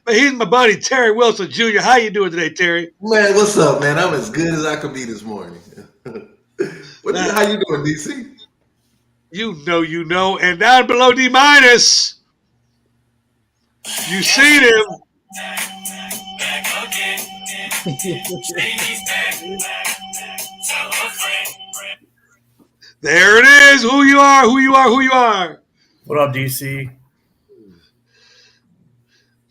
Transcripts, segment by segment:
But he's my buddy Terry Wilson Jr. How you doing today, Terry? Man, what's up, man? I'm as good as I could be this morning. How you doing, DC? You know, and down below D minus, you seen him. There it is. Who you are, who you are, who you are. What up, DC?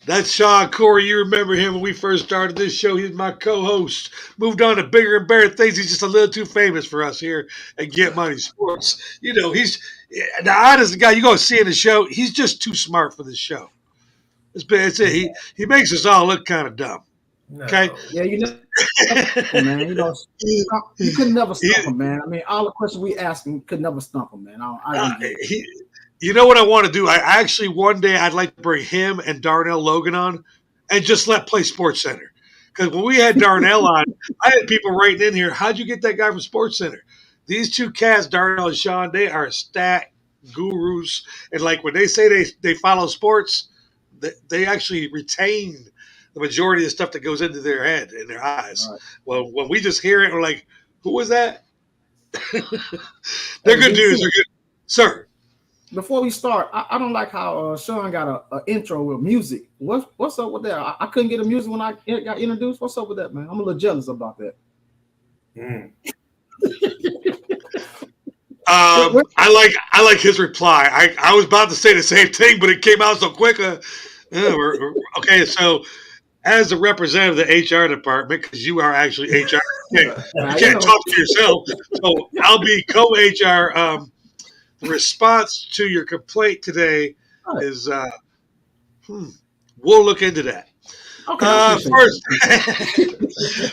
That's Sean Corey. You remember him when we first started this show. He was my co-host. Moved on to bigger and better things. He's just a little too famous for us here at Get Money Sports. You know, he's the honest guy. You go see in the show. He's just too smart for this show. It's it. He makes us all look kind of dumb. No. Okay. Yeah, man. You could never stump him, man. I mean, all the questions we asked him could never stump him, man. You know what I want to do? I actually one day I'd like to bring him and Darnell Logan on, and just let play Sports Center. Because when we had Darnell on, I had people writing in here. How'd you get that guy from Sports Center? These two cats, Darnell and Sean, they are stat gurus, and like when they say they follow sports, they actually retain the majority of the stuff that goes into their head and their eyes. Right. Well, when we just hear it, we're like, "Who was that?" They're good dudes. They're good, sir. Before we start, I don't like how Sean got a intro with music. What's up with that? I couldn't get a music when I got introduced. What's up with that, man? I'm a little jealous about that. I like his reply. I was about to say the same thing, but it came out so quick. Okay, so as a representative of the HR department, because you are actually HR, you can't talk to yourself. So I'll be co-HR. The response to your complaint today is, we'll look into that. Okay. First,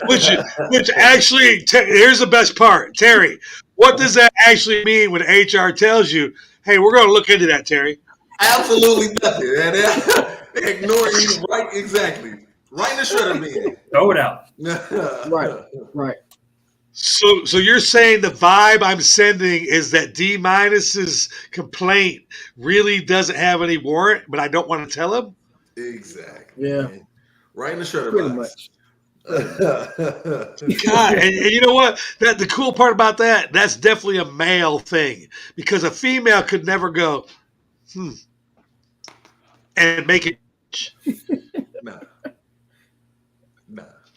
which actually, here's the best part, Terry. What does that actually mean when HR tells you, "Hey, we're going to look into that, Terry"? Absolutely nothing. They ignore you, right? Exactly. Right in the shredder bin. Throw it out. Right. So you're saying the vibe I'm sending is that D minus's complaint really doesn't have any warrant, but I don't want to tell him? Exactly. Yeah. Man. Right in the shredder box. God, and you know what? The cool part about that's definitely a male thing, because a female could never go, and make it. No.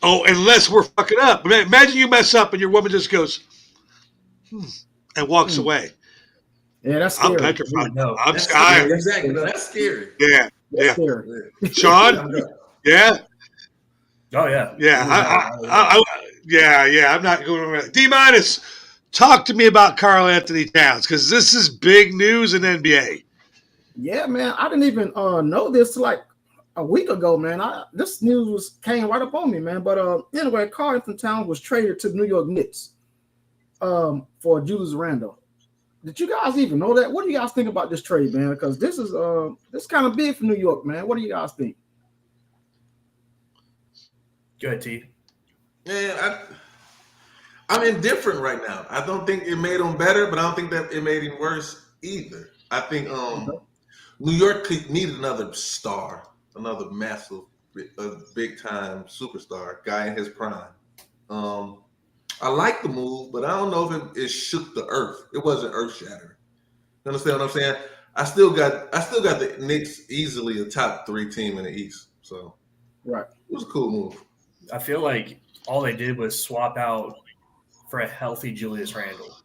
Oh, unless we're fucking up. Imagine you mess up and your woman just goes, and walks away. Yeah, that's scary. I'm petrified. No, exactly. No, that's scary. Yeah. Scary. Sean? Yeah? Oh, yeah. Yeah. I'm not going around. D minus, talk to me about Karl Anthony Towns, because this is big news in NBA. Yeah, man. I didn't even know this like a week ago, man. This news came right up on me, man. But anyway, Karl Anthony Towns was traded to the New York Knicks for Julius Randle. Did you guys even know that? What do you guys think about this trade, man? Because this is kind of big for New York, man. What do you guys think? Go ahead, T. Man, I'm indifferent right now. I don't think it made him better, but I don't think that it made him worse either. I think New York needed another star. Another massive, big-time superstar, guy in his prime. I like the move, but I don't know if it shook the earth. It wasn't earth-shattering. You understand what I'm saying? I still got the Knicks easily a top 3 team in the East. So, right, it was a cool move. I feel like all they did was swap out for a healthy Julius Randle.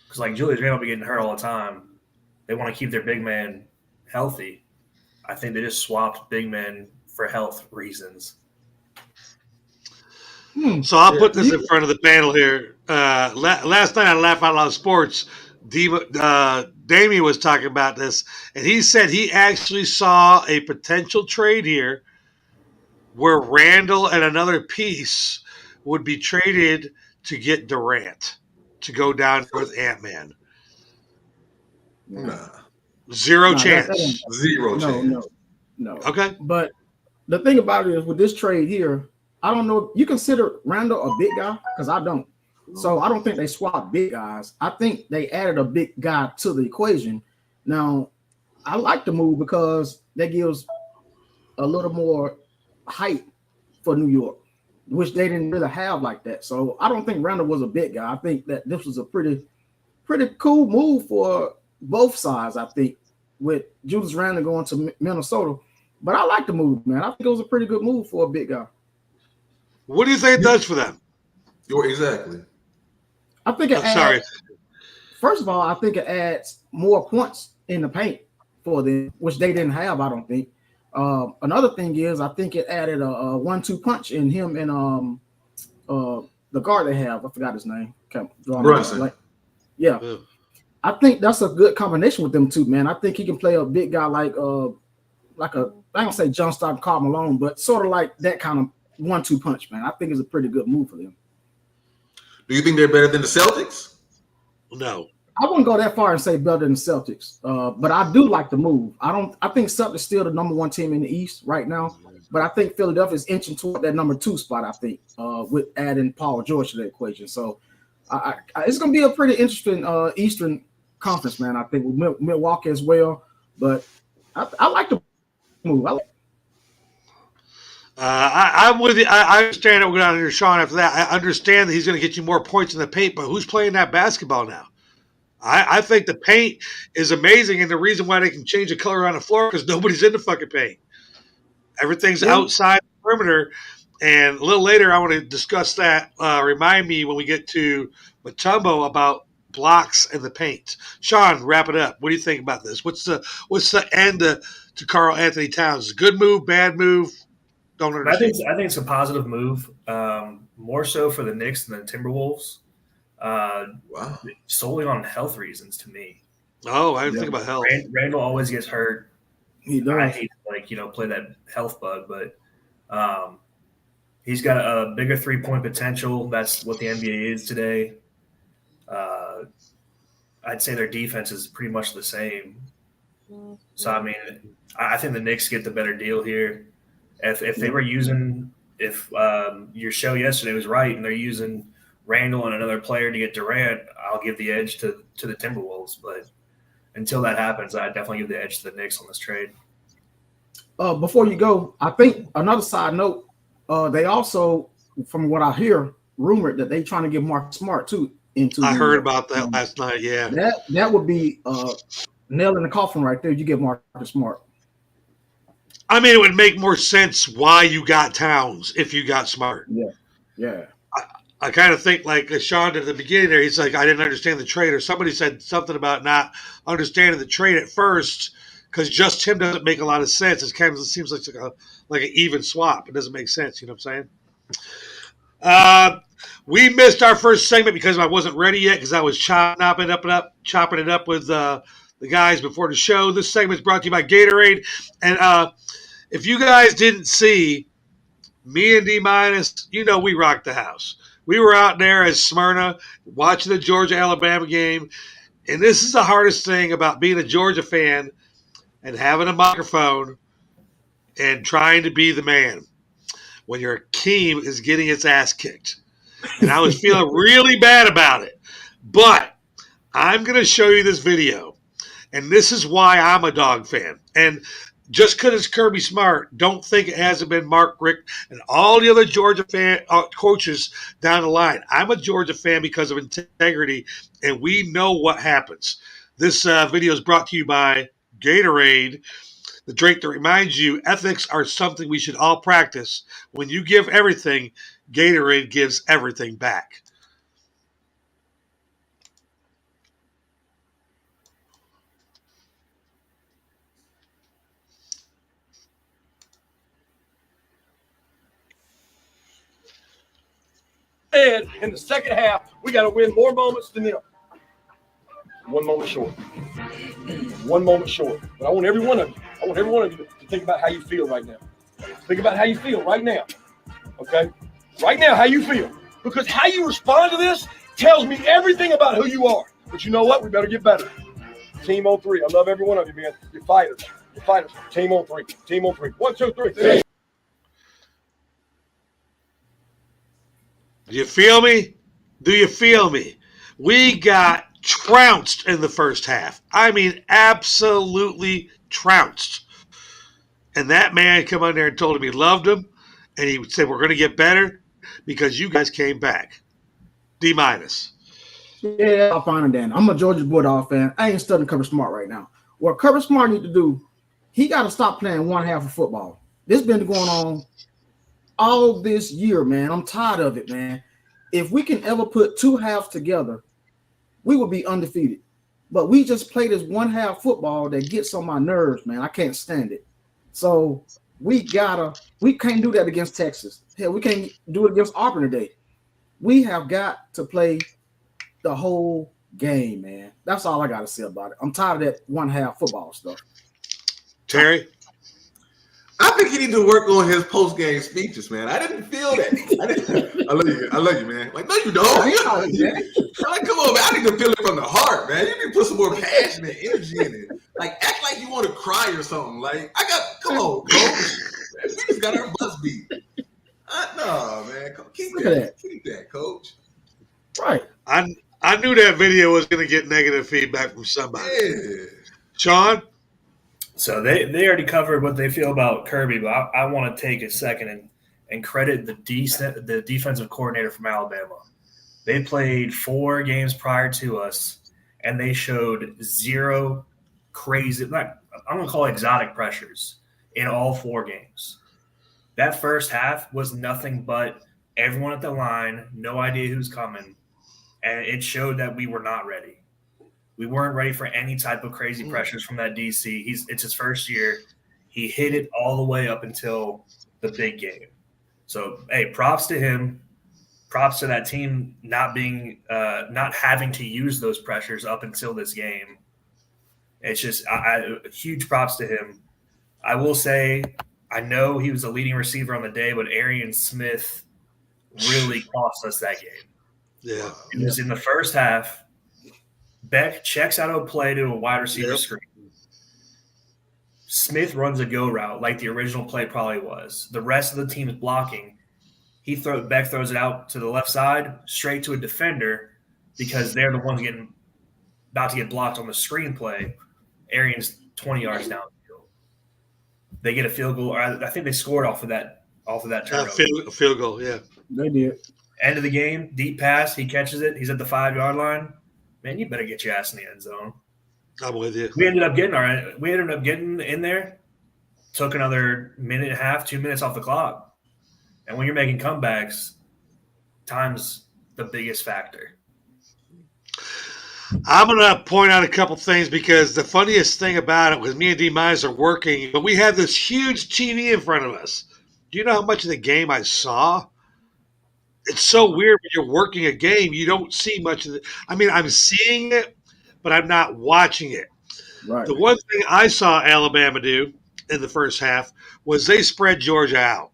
Because like Julius Randle be getting hurt all the time. They want to keep their big man healthy. I think they just swapped big men for health reasons. So I'll put this in front of the panel here. Last night on Laugh Out Loud Sports, Damien was talking about this, and he said he actually saw a potential trade here where Randall and another piece would be traded to get Durant to go down with Ant-Man. Nah. Zero chance. Zero chance. No. Okay. But the thing about it is with this trade here, I don't know. You consider Randall a big guy? Because I don't. So I don't think they swapped big guys. I think they added a big guy to the equation. Now, I like the move because that gives a little more height for New York, which they didn't really have like that. So I don't think Randall was a big guy. I think that this was a pretty cool move for both sides, I think, with Julius Randle going to Minnesota. But I like the move, man. I think it was a pretty good move for a big guy. What do you think it does for them? Exactly. I think it adds, first of all, I think it adds more points in the paint for them, which they didn't have, I don't think. Another thing is, I think it added a 1-2 punch in him and the guard they have. I forgot his name. Brunson. Yeah. I think that's a good combination with them two, man. I think he can play a big guy like I don't say John Stockton, Karl Malone, but sort of like that kind of 1-2 punch, man. I think it's a pretty good move for them. Do you think they're better than the Celtics? No. I wouldn't go that far and say better than the Celtics, but I do like the move. I think Celtics still the number 1 team in the East right now, but I think Philadelphia is inching toward that number 2 spot, I think, with adding Paul George to the equation. So it's going to be a pretty interesting Eastern Conference, man, I think, with Milwaukee as well. But I like the move. I'm with you. I understand what we're going on here, Sean. After that, I understand that he's going to get you more points in the paint, but who's playing that basketball now? I think the paint is amazing, and the reason why they can change the color on the floor because nobody's in the fucking paint. Everything's outside the perimeter. And a little later, I want to discuss that. Remind me when we get to Mutombo about blocks and the paint. Sean, wrap it up. What do you think about this? What's the end to Karl Anthony Towns? Good move, bad move? Don't understand. I think it's a positive move, more so for the Knicks than the Timberwolves. Wow. Solely on health reasons to me. Oh, I didn't think about health. Randall always gets hurt. He does. I hate to play that health bug, but he's got a bigger 3-point potential. That's what the NBA is today. I'd say their defense is pretty much the same. So I mean, I think the Knicks get the better deal here. If they were using, if your show yesterday was right, and they're using Randall and another player to get Durant, I'll give the edge to the Timberwolves. But until that happens, I definitely give the edge to the Knicks on this trade. Before you go, I think another side note, they also, from what I hear, rumored that they trying to get Marcus Smart too into. I heard about that last night. Yeah, that would be nail in the coffin right there. You get Marcus Smart. I mean, it would make more sense why you got Towns if you got Smart. Yeah. I kind of think like Sean did at the beginning there. He's like, I didn't understand the trade, or somebody said something about not understanding the trade at first because just him doesn't make a lot of sense. It kind of seems like an even swap. It doesn't make sense. You know what I'm saying? We missed our first segment because I wasn't ready yet because I was chopping it up with the guys before the show. This segment is brought to you by Gatorade. And if you guys didn't see me and D-Minus, we rocked the house. We were out there as Smyrna watching the Georgia-Alabama game. And this is the hardest thing about being a Georgia fan and having a microphone and trying to be the man when your team is getting its ass kicked. And I was feeling really bad about it. But I'm going to show you this video. And this is why I'm a Dog fan. And just because it's Kirby Smart, don't think it hasn't been Mark Richt and all the other Georgia fan coaches down the line. I'm a Georgia fan because of integrity, and we know what happens. This video is brought to you by Gatorade, the drink that reminds you ethics are something we should all practice. When you give everything, Gatorade gives everything back. And in the second half, we got to win more moments than them. 1 moment short. 1 moment short. But I want every one of you to think about how you feel right now. Think about how you feel right now. Okay? Right now, how you feel. Because how you respond to this tells me everything about who you are. But you know what? We better get better. Team on 3. I love every one of you, man. You're fighters. You're fighters. Team on 3. Team on 3. 1, 2, 3. Do you feel me? Do you feel me? We got trounced in the first half. I mean, absolutely trounced. And that man come on there and told him he loved him, and he said, we're going to get better because you guys came back. D-. Yeah, I'll find him then. I'm a Georgia Bulldog fan. I ain't studying Kirby Smart right now. What Kirby Smart need to do, he got to stop playing one half of football. This been going on all this year, man. I'm tired of it, man. If we can ever put two halves together, we would be undefeated. But we just play this one half football that gets on my nerves, man. I can't stand it. So we can't do that against Texas. Hell, we can't do it against Auburn today. We have got to play the whole game, man. That's all I got to say about it. I'm tired of that one half football stuff. Terry? I think he needs to work on his post game speeches, man. I didn't feel that. I love you, man. Like, no, you don't. Like, come on, man. I need to feel it from the heart, man. You need to put some more passion and energy in it. Like, act like you want to cry or something. Like, come on, coach. We just got our butts beat. No, man. Keep that, coach. Right. I knew that video was going to get negative feedback from somebody. Yeah. Sean? So they already covered what they feel about Kirby, but I want to take a second and credit the defensive coordinator from Alabama. They played 4 games prior to us, and they showed zero crazy – I'm going to call it exotic pressures in all 4 games. That first half was nothing but everyone at the line, no idea who's coming, and it showed that we were not ready. We weren't ready for any type of crazy pressures from that DC. It's his first year. He hit it all the way up until the big game. So, hey, props to him. Props to that team not having to use those pressures up until this game. It's just huge props to him. I will say, I know he was the leading receiver on the day, but Arian Smith really cost us that game. Yeah. It was in the first half. Beck checks out a play to a wide receiver screen. Smith runs a go route like the original play probably was. The rest of the team is blocking. Beck throws it out to the left side, straight to a defender because they're the ones about to get blocked on the screen play. Arian's 20 yards down the field. They get a field goal. Or I think they scored off of that turnover. Field goal, yeah. They did. End of the game, deep pass. He catches it. He's at the 5-yard line. Man, you better get your ass in the end zone. I'm with you. We ended up getting in there, took another minute and a half, 2 minutes off the clock. And when you're making comebacks, time's the biggest factor. I'm going to point out a couple things because the funniest thing about it was me and D. Mize are working, but we have this huge TV in front of us. Do you know how much of the game I saw? It's so weird when you're working a game, you don't see much of it. I mean, I'm seeing it, but I'm not watching it. Right. The one thing I saw Alabama do in the first half was they spread Georgia out.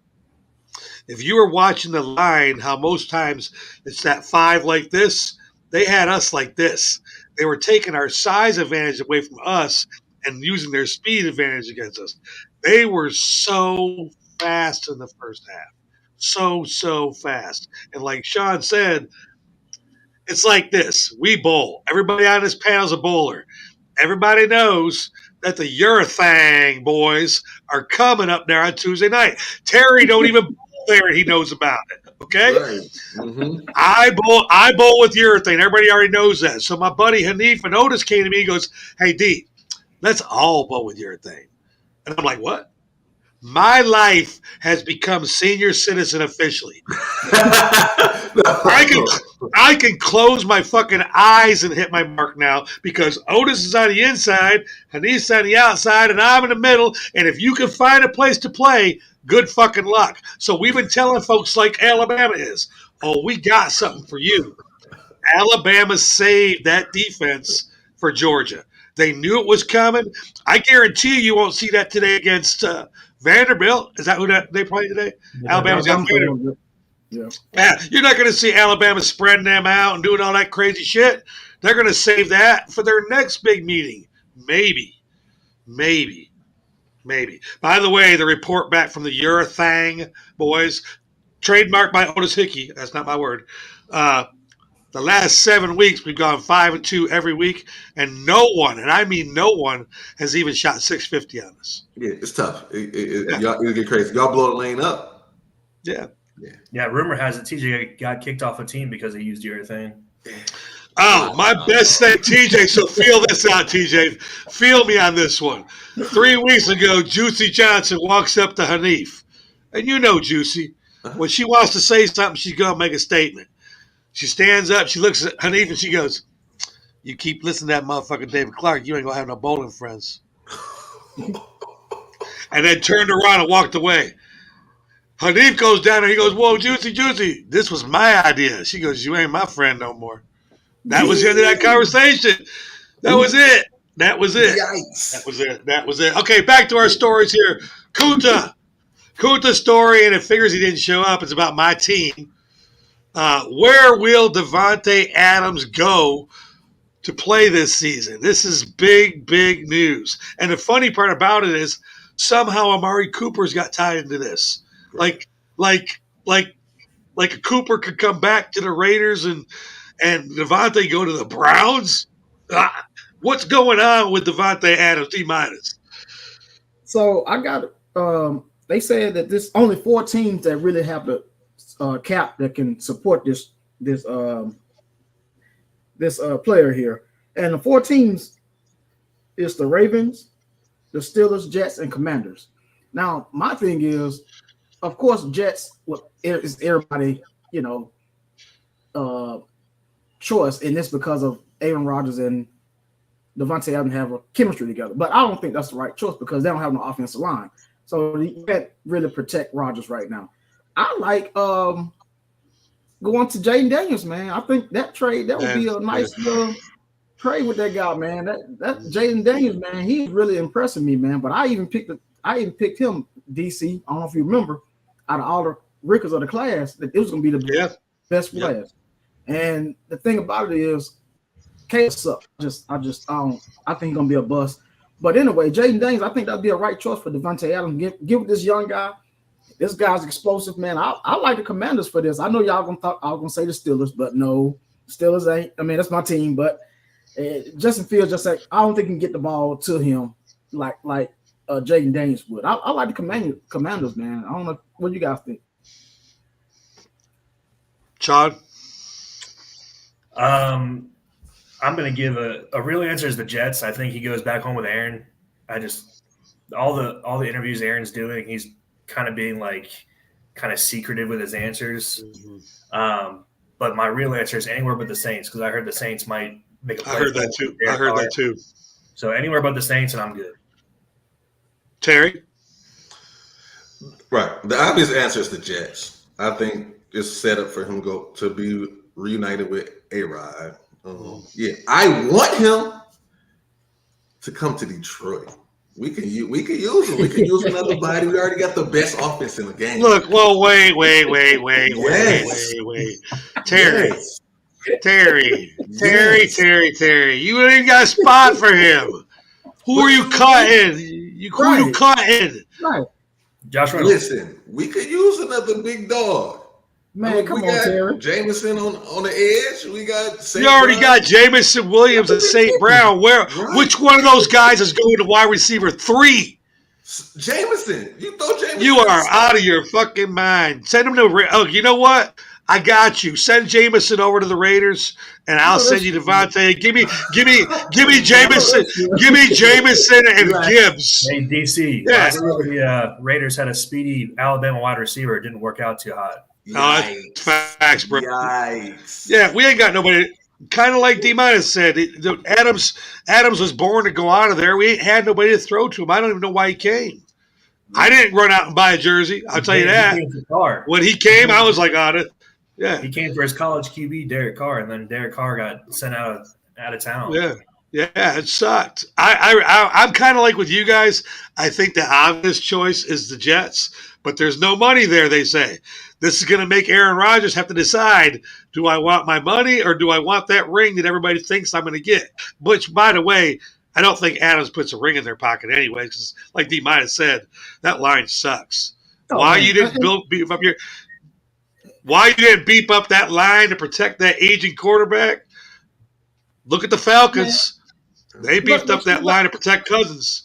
If you were watching the line, how most times it's that 5 like this, they had us like this. They were taking our size advantage away from us and using their speed advantage against us. They were so fast in the first half. So fast. And like Sean said, it's like this. We bowl. Everybody on this panel is a bowler. Everybody knows that the Urethane boys are coming up there on Tuesday night. Terry don't even bowl there. He knows about it. Okay? Right. Mm-hmm. I bowl with Urethane. Everybody already knows that. So my buddy Hanif and Otis came to me and goes, hey, D, let's all bowl with Urethane. And I'm like, what? My life has become senior citizen officially. I can close my fucking eyes and hit my mark now because Otis is on the inside, Hanif's on the outside, and I'm in the middle. And if you can find a place to play, good fucking luck. So we've been telling folks like Alabama is, oh, we got something for you. Alabama saved that defense for Georgia. They knew it was coming. I guarantee you won't see that today against Vanderbilt. Is that who they play today? Yeah, Alabama's got Vanderbilt. Yeah, you're not going to see Alabama spreading them out and doing all that crazy shit. They're going to save that for their next big meeting. Maybe. By the way, the report back from the Urethane boys, trademarked by Otis Hickey. That's not my word. The The last 7 weeks, we've gone 5-2 every week, and no one, and I mean no one, has even shot 650 on us. Yeah, it's tough. Yeah. Y'all, it'll get crazy. Y'all blow the lane up. Yeah. Yeah, rumor has it TJ got kicked off a team because he used urethane. Oh, my best thing, TJ. So feel this out, TJ. Feel me on this one. 3 weeks ago, Juicy Johnson walks up to Hanif. And you know Juicy. When she wants to say something, she's going to make a statement. She stands up, she looks at Hanif, and she goes, "You keep listening to that motherfucker David Clark, you ain't going to have no bowling friends." And then turned around and walked away. Hanif goes down and he goes, "Whoa, Juicy, this was my idea." She goes, "You ain't my friend no more." That was the end of that conversation. That was it. Yikes. That was it. Okay, back to our stories here. Kunta's story, and it figures he didn't show up. It's about my team. Where will Davante Adams go to play this season? This is big news. And the funny part about it is somehow Amari Cooper's got tied into this. Like a Cooper could come back to the Raiders and Davante go to the Browns. What's going on with Davante Adams, D-minus? So I got they said that there's only 4 teams that really have the cap that can support this player here, and the 4 teams is the Ravens, the Steelers, Jets, and Commanders. Now, my thing is, of course, Jets is everybody, choice, and it's because of Aaron Rodgers and Davante Adams have a chemistry together. But I don't think that's the right choice because they don't have no offensive line, so you can't really protect Rodgers right now. I like going to Jaden Daniels, man. I think that trade would be a nice trade with that guy, man. That Jaden Daniels, man, he's really impressing me, man. But I even picked him, DC. I don't know if you remember, out of all the rookies of the class, that it was going to be the best class. And the thing about it is, Caleb sucks. I think he's gonna be a bust. But anyway, Jaden Daniels, I think that'd be a right choice for Davante Adams. Give this young guy. This guy's explosive, man. I like the Commanders for this. I know y'all gonna say the Steelers, but no, Steelers ain't. I mean, that's my team, but Justin Fields just like I don't think he can get the ball to him like Jaden Daniels would. I like the Commanders, man. I don't know what you guys think. Sean? I'm going to give a real answer is the Jets. I think he goes back home with Aaron. All the interviews Aaron's doing, he's kind of being kind of secretive with his answers. Mm-hmm. But my real answer is anywhere but the Saints, because I heard the Saints might make a play. I heard that too. So anywhere but the Saints, and I'm good. Terry? Right. The obvious answer is the Jets. I think it's set up for him to be reunited with A-Rod. Yeah, I want him to come to Detroit. We can use him. We can use another body. We already got the best offense in the game. Look, well, wait. Terry. Yes. Terry. You ain't even got a spot for him. Who are you cutting? Who are you cutting? Right. Josh Reynolds. Listen, we could use another big dog. Man, come on, Terry. Jameson on the edge. We got You already got Jameson Williams and St. Brown. Which one of those guys is going to wide receiver 3? Jameson. You throw Jameson. You are out of your fucking mind. Send him to. Oh, you know what? I got you. Send Jameson over to the Raiders, and I'll send you Davante. Give me Jameson. Give me Jameson and Gibbs. Hey, DC. Yeah. The Raiders had a speedy Alabama wide receiver. It didn't work out too hot. Yikes. That's facts, bro. Yikes. Yeah, we ain't got nobody. Kind of like D-minus said, Adams was born to go out of there. We ain't had nobody to throw to him. I don't even know why he came. I didn't run out and buy a jersey. I'll tell you that. When he came, I was like, yeah. He came for his college QB, Derek Carr, and then Derek Carr got sent out of town. Yeah, it sucked. I'm kind of like with you guys. I think the obvious choice is the Jets, but there's no money there, they say. This is going to make Aaron Rodgers have to decide, do I want my money or do I want that ring that everybody thinks I'm going to get? Which, by the way, I don't think Adams puts a ring in their pocket anyway, because like D-minus said, that line sucks. Why you didn't beat him up here? Why you didn't beef up that line to protect that aging quarterback? Look at the Falcons. They beefed up that line to protect Cousins.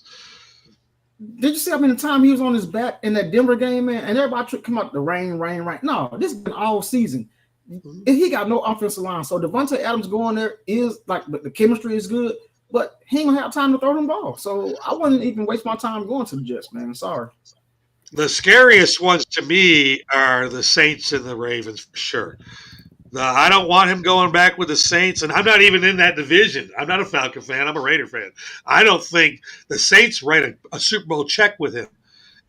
Did you see how many times he was on his back in that Denver game, man? And everybody tried to come out the rain. No, this has been all season. And he got no offensive line. So Devontae Adams going there is like the chemistry is good, but he ain't gonna have time to throw them ball. So I wouldn't even waste my time going to the Jets, man. Sorry. The scariest ones to me are the Saints and the Ravens for sure. I don't want him going back with the Saints, and I'm not even in that division. I'm not a Falcon fan. I'm a Raider fan. I don't think the Saints write a Super Bowl check with him.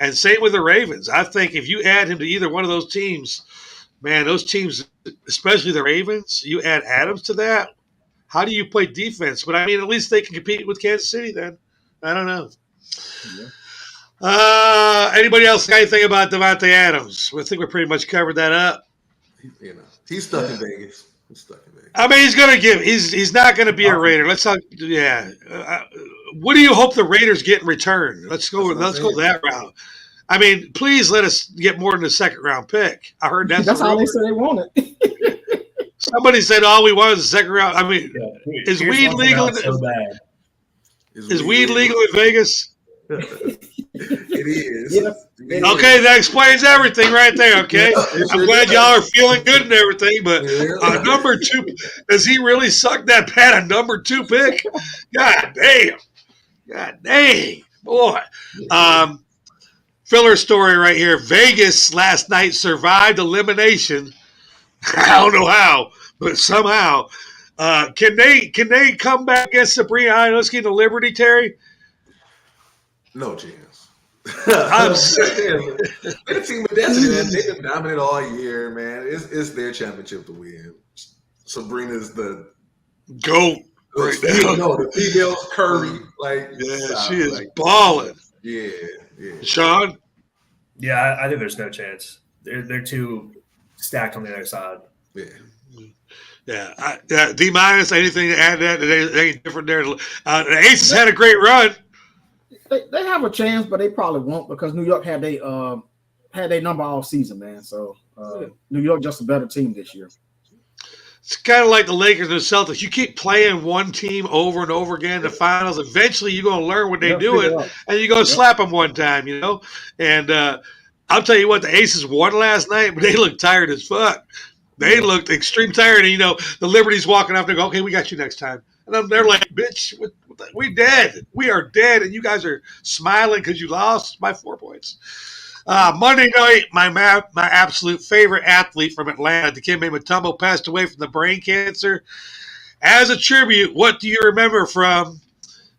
And same with the Ravens. I think if you add him to either one of those teams, man, those teams, especially the Ravens, you add Adams to that, how do you play defense? But, I mean, at least they can compete with Kansas City then. I don't know. Yeah. Anybody else got anything about Devontae Adams? I think we pretty much covered that up. You know, he's stuck in Vegas. I mean, he's going to give. He's not going to be a Raider. Let's talk. Yeah. What do you hope the Raiders get in return? Let's go that route. I mean, please let us get more than a second round pick. I heard that's how they said they want it. Somebody said all we want is a second round. I mean, is weed legal? Is weed legal in Vegas? It is. Yeah. Okay, that explains everything right there. Okay, I'm glad y'all are feeling good and everything. But number 2, does he really suck that bad? A number 2 pick? God dang, boy. Filler story right here. Vegas last night survived elimination. I don't know how, but somehow. Can they come back against Sabrina Ionescu and the Liberty, Terry? No chance. I'm the team of destiny, man. They've been dominant all year, man. It's their championship to win. Sabrina's the GOAT. Right now. No, the female Curry. She is balling. Yeah. Sean? Yeah, I think there's no chance. They're too stacked on the other side. Yeah. D minus, anything to add to that? Anything different there? The Aces had a great run. They have a chance, but they probably won't because New York had their number all season, man. So New York just a better team this year. It's kind of like the Lakers and the Celtics. You keep playing one team over and over again in the finals. Eventually, you're going to learn what they're doing, and you're going to slap them one time, you know. And I'll tell you what, the Aces won last night, but they looked tired as fuck. They looked extreme tired, and, you know, the Liberty's walking up and go, okay, we got you next time. And they're like, bitch, we dead. We are dead, and you guys are smiling because you lost by 4 points. Monday night, my absolute favorite athlete from Atlanta, Dikembe Mutombo, passed away from the brain cancer. As a tribute, what do you remember from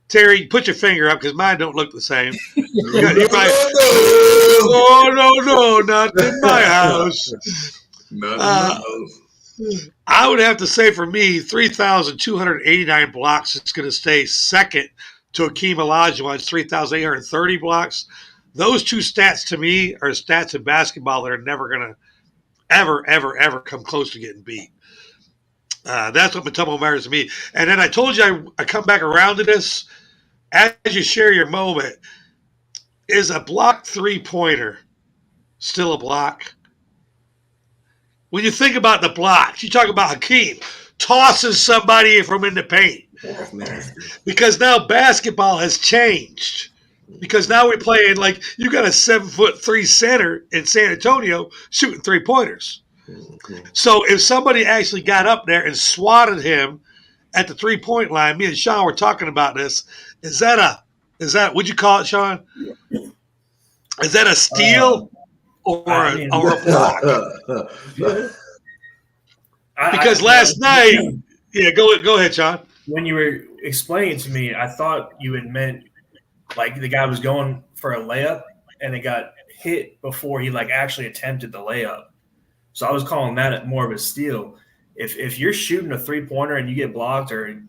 Terry? Put your finger up because mine don't look the same. No, not in my house. Not in my house. I would have to say for me, 3,289 blocks is going to stay second to Akeem Olajuwon's 3,830 blocks. Those two stats to me are stats in basketball that are never going to ever come close to getting beat. That's what Mutombo matters to me. And then I told you I come back around to this. As you share your moment, is a block 3-pointer still a block? When you think about the blocks, you talk about Hakeem tosses somebody from in the paint. Because now basketball has changed. Because now we're playing like you got a 7'3" center in San Antonio shooting 3-pointers. So if somebody actually got up there and swatted him at the 3-point line, me and Sean were talking about this. Is that what'd you call it, Sean? Is that a steal? Or a block. Because last night, go ahead, Sean. When you were explaining to me, I thought you had meant like the guy was going for a layup and it got hit before he like actually attempted the layup. So I was calling that more of a steal. If you're shooting a 3-pointer and you get blocked or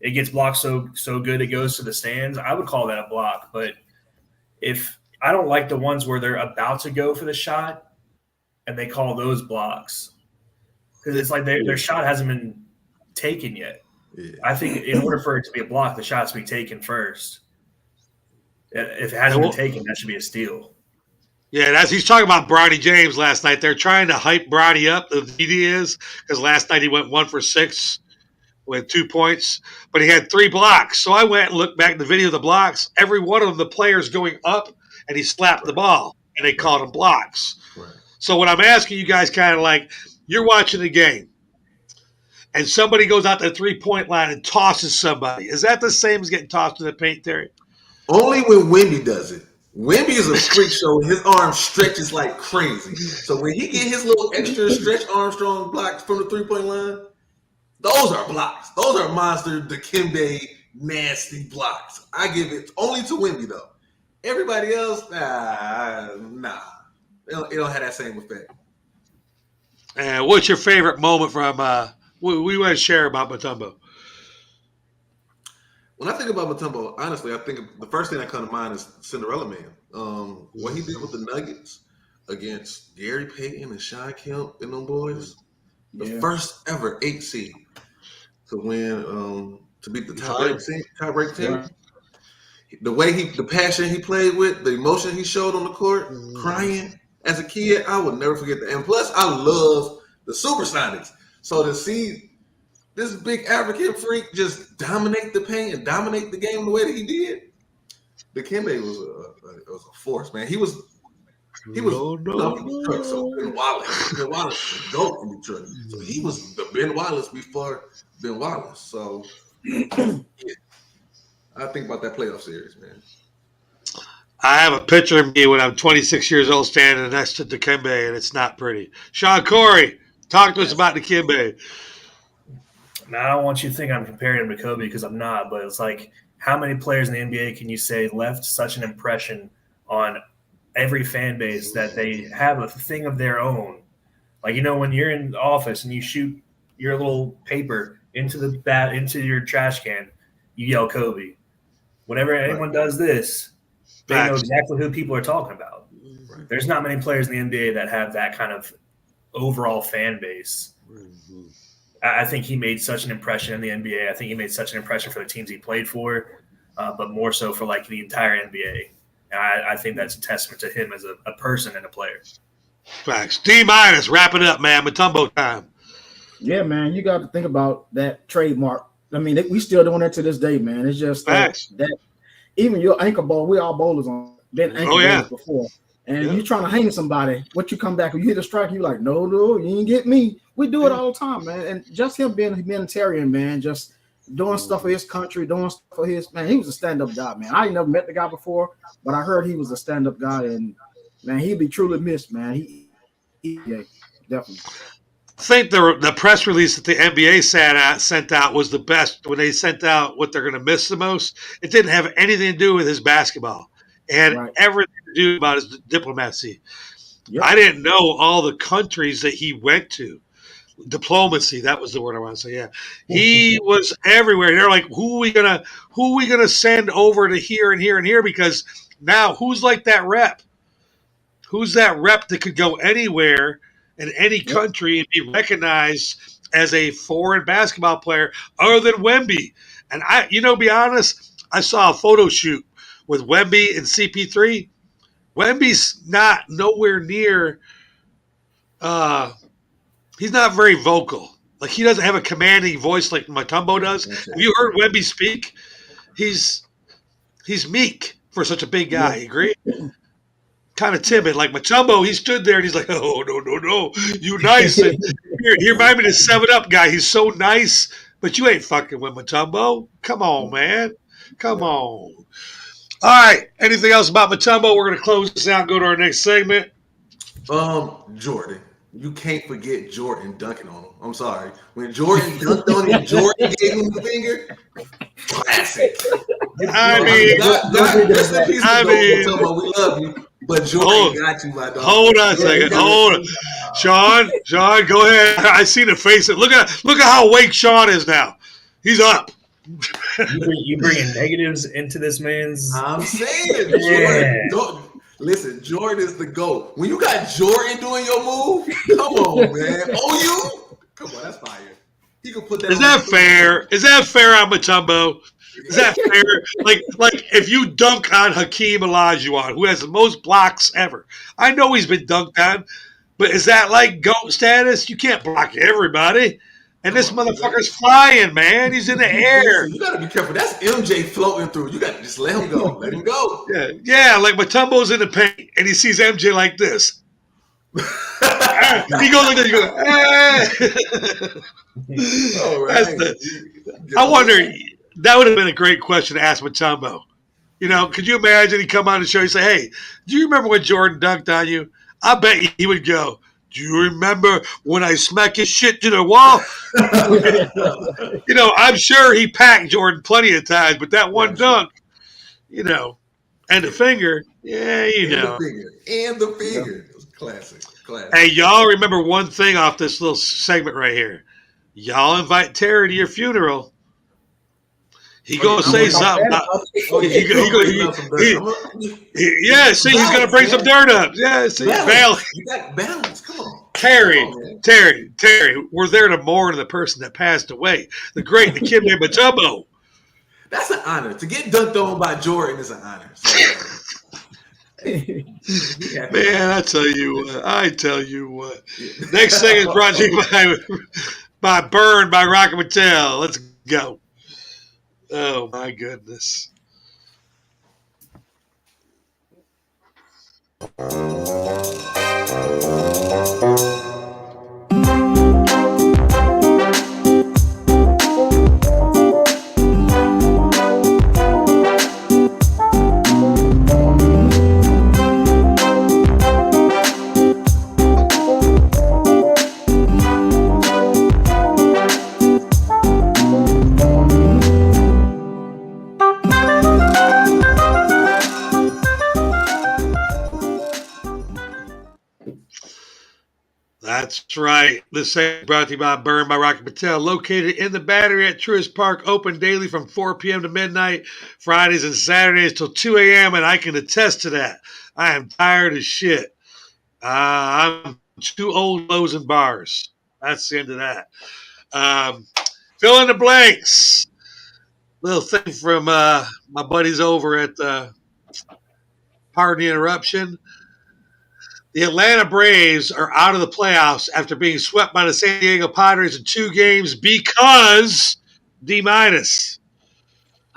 it gets blocked so good it goes to the stands, I would call that a block. But if I don't like the ones where they're about to go for the shot and they call those blocks because it's like their shot hasn't been taken yet. Yeah. I think in order for it to be a block, the shot has to be taken first. If it hasn't been taken, that should be a steal. Yeah, he's talking about Bronny James last night. They're trying to hype Bronny up, the media is, because last night he went 1 for 6 with 2 points, but he had 3 blocks. So I went and looked back at the video of the blocks. Every one of them, the players going up, and he slapped the ball, and they called them blocks. Right. So what I'm asking you guys kind of like, you're watching the game, and somebody goes out to the 3-point line and tosses somebody. Is that the same as getting tossed in the paint, Terry? Only when Wemby does it. Wemby is a freak show. His arm stretches like crazy. So when he get his little extra stretch Armstrong blocks from the 3-point line, those are blocks. Those are monster Dikembe nasty blocks. I give it only to Wemby though. Everybody else, nah. It don't have that same effect. And what's your favorite moment from we want to share about Mutombo? When I think about Mutombo, honestly, I think the first thing that comes to mind is Cinderella Man. What he did with the Nuggets against Gary Payton and Sean Kemp and them boys. The first ever 8 seed to win, to beat the top ranked team. Yeah. The way the passion he played with, the emotion he showed on the court, crying as a kid, I would never forget that. And plus, I love the Supersonics. So to see this big African freak just dominate the paint and dominate the game the way that he did, Dikembe was a force, man. He was Detroit, so Ben Wallace was dope in Detroit. So he was the Ben Wallace before Ben Wallace. So yeah, I think about that playoff series, man. I have a picture of me when I'm 26 years old standing next to Dikembe, and it's not pretty. Sean Corey, talk to us about Dikembe. Now, I don't want you to think I'm comparing him to Kobe because I'm not, but it's like, how many players in the NBA can you say left such an impression on every fan base that they have a thing of their own? Like, you know, when you're in the office and you shoot your little paper into your trash can, you yell Kobe. Whenever anyone does this, they know exactly who people are talking about. Right. There's not many players in the NBA that have that kind of overall fan base. Mm-hmm. I think he made such an impression in the NBA. I think he made such an impression for the teams he played for, but more so for like the entire NBA. And I think that's a testament to him as a person and a player. Facts. D-, wrap it up, man. Mutombo time. Yeah, man, you got to think about that trademark. I mean, we still doing it to this day, man. It's just that even your ankle ball, we all bowlers on been ankle bowlers before. And you trying to hang somebody, what you come back, when you hit a strike, you like, no, you ain't get me. We do it all the time, man. And just him being a humanitarian, man, just doing stuff for his country, doing stuff for his, man, he was a stand-up guy, man. I ain't never met the guy before, but I heard he was a stand-up guy, and, man, he'd be truly missed, man. He definitely. I think the press release that the NBA sent out was the best when they sent out what they're going to miss the most. It didn't have anything to do with his basketball. It had everything to do about his diplomacy. Yep. I didn't know all the countries that he went to. Diplomacy, that was the word I want to say. Yeah, he was everywhere. They're like, who are we gonna send over to here and here and here? Because now, who's like that rep? Who's that rep that could go anywhere in any country and be recognized as a foreign basketball player other than Wemby? And be honest, I saw a photo shoot with Wemby and CP3. Wemby's not nowhere near. He's not very vocal. Like, he doesn't have a commanding voice like Mutombo does. Have you heard Wemby speak? He's meek for such a big guy. You agree? Kind of timid. Like Mutombo, he stood there and he's like, oh, no. You nice. And he reminded me of the 7-Up guy. He's so nice, but you ain't fucking with Mutombo. Come on, man. Come on. All right. Anything else about Mutombo? We're going to close this out and go to our next segment. Jordan. You can't forget Jordan dunking on him. I'm sorry. When Jordan dunked on him, Jordan gave him the finger. Classic. We love you, but Jordan got you, my dog. Hold on a second. Hold on. Sean, go ahead. I see the face. Look at how awake Sean is now. He's up. You bringing negatives into this man's. I'm saying, Jordan. Listen, Jordan is the GOAT. When you got Jordan doing your move, come on, man. Come on, that's fire. He can put that. Is that fair? Is that fair on Mutombo? Is that fair? Like if you dunk on Hakeem Olajuwon, who has the most blocks ever, I know he's been dunked on, but is that like GOAT status? You can't block everybody. And this motherfucker's flying, man. He's in the air. You gotta be careful. That's MJ floating through. You gotta just let him go. Let him go. Yeah, like Mutombo's in the paint and he sees MJ like this. He goes like this. He goes, I wonder, that would have been a great question to ask Mutombo. You know, could you imagine he come on the show and say, hey, do you remember when Jordan dunked on you? I bet he would go, do you remember when I smacked his shit to the wall? You know, I'm sure he packed Jordan plenty of times, but that one dunk, you know, and the finger, yeah, you know. And the finger. It was classic. Hey, y'all remember one thing off this little segment right here. Y'all invite Terry to your funeral. He gonna say something. Yeah, see, he's gonna bring some dirt up. Yeah, see, balance. You got balance. Come on. Terry, we're there to mourn the person that passed away. The great Dikembe Mutombo. That's an honor. To get dunked on by Jordan is an honor. So, man, I tell you what. Next thing is brought to you by Burn by Rocket Mattel. Let's go. Oh my goodness. That's right. This segment is brought to you by Burn by Rocky Patel, located in the Battery at Truist Park, open daily from 4 p.m. to midnight, Fridays and Saturdays till 2 a.m., and I can attest to that. I am tired as shit. I'm too old closing bars. That's the end of that. Fill in the blanks. Little thing from my buddies over at Pardon the Interruption. The Atlanta Braves are out of the playoffs after being swept by the San Diego Padres in 2 games because D-. I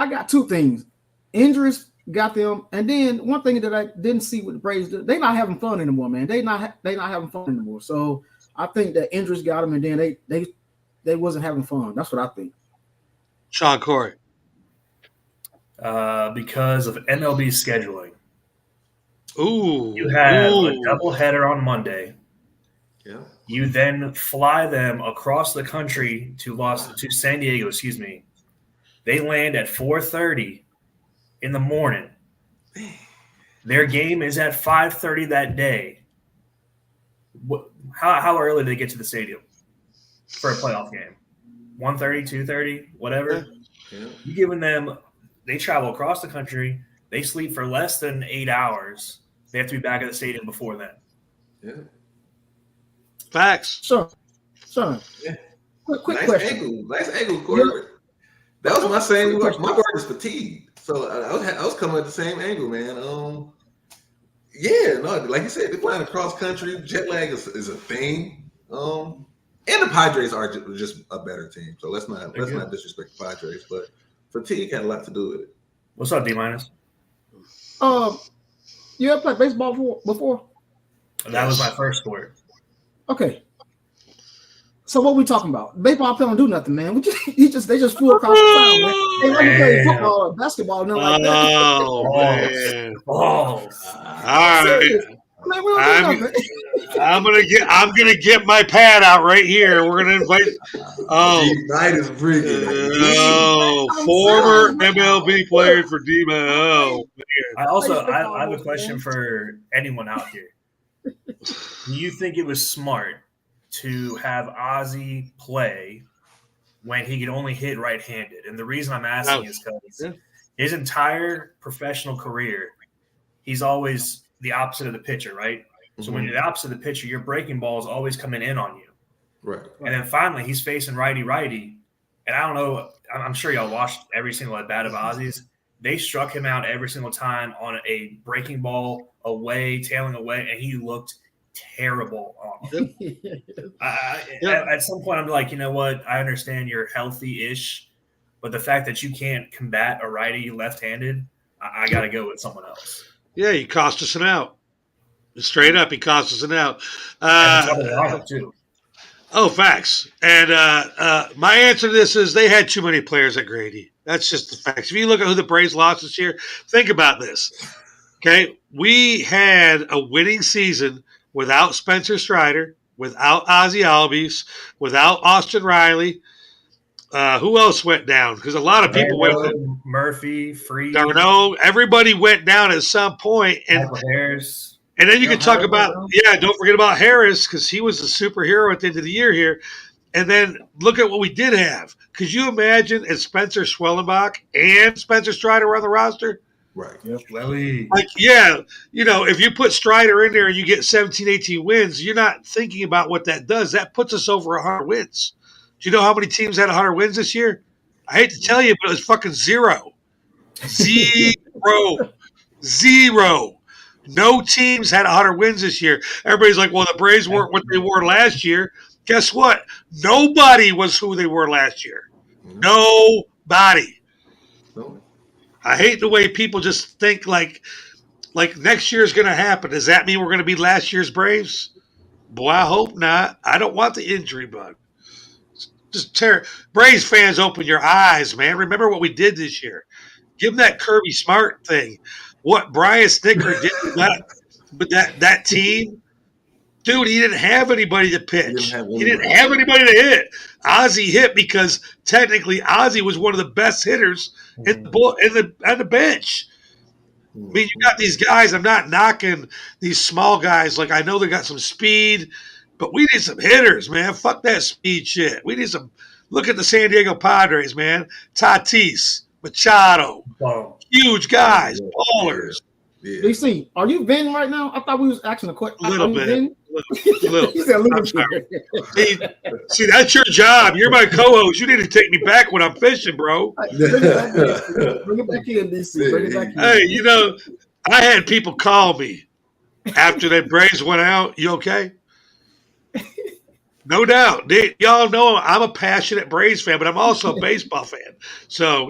got 2 things. Injuries got them, and then one thing that I didn't see with the Braves, they're not having fun anymore, man. They not having fun anymore. So I think that injuries got them, and then they wasn't having fun. That's what I think. Sean Corey. Because of MLB scheduling. Ooh. You have a doubleheader on Monday. Yeah. You then fly them across the country to San Diego, excuse me. They land at 4:30 in the morning. Their game is at 5:30 that day. How early do they get to the stadium for a playoff game? 1:30, 2:30, whatever. Yeah. You're giving them – they travel across the country. They sleep for less than 8 hours. They have to be back at the stadium before then. Yeah. Facts. Sure. Yeah. Quick nice question. Nice angle, Corey. Yeah. That was my same. My word is fatigue. So I was coming at the same angle, man. Yeah, no, like you said, they're playing across country. Jet lag is a thing. And the Padres are just a better team. So let's not disrespect the Padres, but fatigue had a lot to do with it. What's up, D-? You ever played baseball before? That was my first sport. Okay. So what we talking about? Baseball don't do nothing, man. They just flew across the town, man. They let me play football or basketball, nothing like that. Oh man. All right. I'm gonna get my pad out right here. We're gonna invite. Night is bringing. Former MLB player for D-Man. Oh man. I have a question for anyone out here. Do you think it was smart to have Ozzy play when he could only hit right-handed? And the reason I'm asking is because his entire professional career, he's always the opposite of the pitcher, right? Mm-hmm. So when you're the opposite of the pitcher, your breaking ball is always coming in on you. Right. And then finally he's facing righty, And I don't know, I'm sure y'all watched every single at bat of Ozzy's. They struck him out every single time on a breaking ball away, tailing away, and he looked terrible. At some point, I'm like, you know what? I understand you're healthy-ish, but the fact that you can't combat a righty left-handed, I got to go with someone else. Yeah, he cost us an out. Straight up, he cost us an out. Too. Oh, facts. And my answer to this is they had too many players at Grady. That's just the facts. If you look at who the Braves lost this year, think about this. Okay, we had a winning season without Spencer Strider, without Ozzy Albies, without Austin Riley. Who else went down? Because a lot of people went. Murphy, Freed, Darno, everybody went down at some point, and Harris. And then you can talk about, don't forget about Harris, because he was a superhero at the end of the year here. And then look at what we did have. Could you imagine if Spencer Schwellenbach and Spencer Strider were on the roster? Right. Yep. Lily. Like, yeah, if you put Strider in there and you get 17, 18 wins, you're not thinking about what that does. That puts us over 100 wins. Do you know how many teams had 100 wins this year? I hate to tell you, but it was fucking zero. Zero. No teams had 100 wins this year. Everybody's like, well, the Braves weren't what they were last year. Guess what? Nobody was who they were last year. Nobody. I hate the way people just think like next year is going to happen. Does that mean we're going to be last year's Braves? Boy, I hope not. I don't want the injury bug. Just Braves fans, open your eyes, man. Remember what we did this year. Give them that Kirby Smart thing. What Brian Snitker did with that team, dude, he didn't have anybody to pitch. He didn't have anybody to hit. Ozzy hit because technically Ozzy was one of the best hitters on the bench. I mean, you got these guys. I'm not knocking these small guys. Like, I know they got some speed, but we need some hitters, man. Fuck that speed shit. We need some. Look at the San Diego Padres, man. Tatis, Machado. Wow. Huge guys, ballers. Yeah. DC, are you venting right now? I thought we was asking a question. A little bit. He said a little bit. See, that's your job. You're my co-host. You need to take me back when I'm fishing, bro. Bring it back in, DC. Bring it back in. Hey, I had people call me after that Braves went out. You okay? No doubt. Y'all know I'm a passionate Braves fan, but I'm also a baseball fan. So,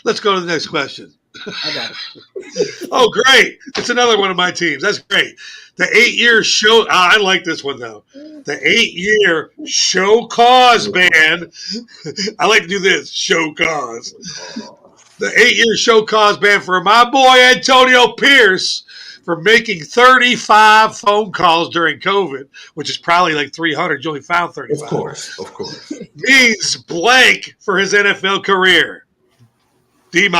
let's go to the next question. I got it. Oh, great. It's another one of my teams. That's great. The 8-year show. I like this one, though. The 8-year show cause ban. I like to do this. Show cause. The 8-year show cause ban for my boy Antonio Pierce for making 35 phone calls during COVID, which is probably like 300. You only found 35. Of course. Means blank for his NFL career. D-.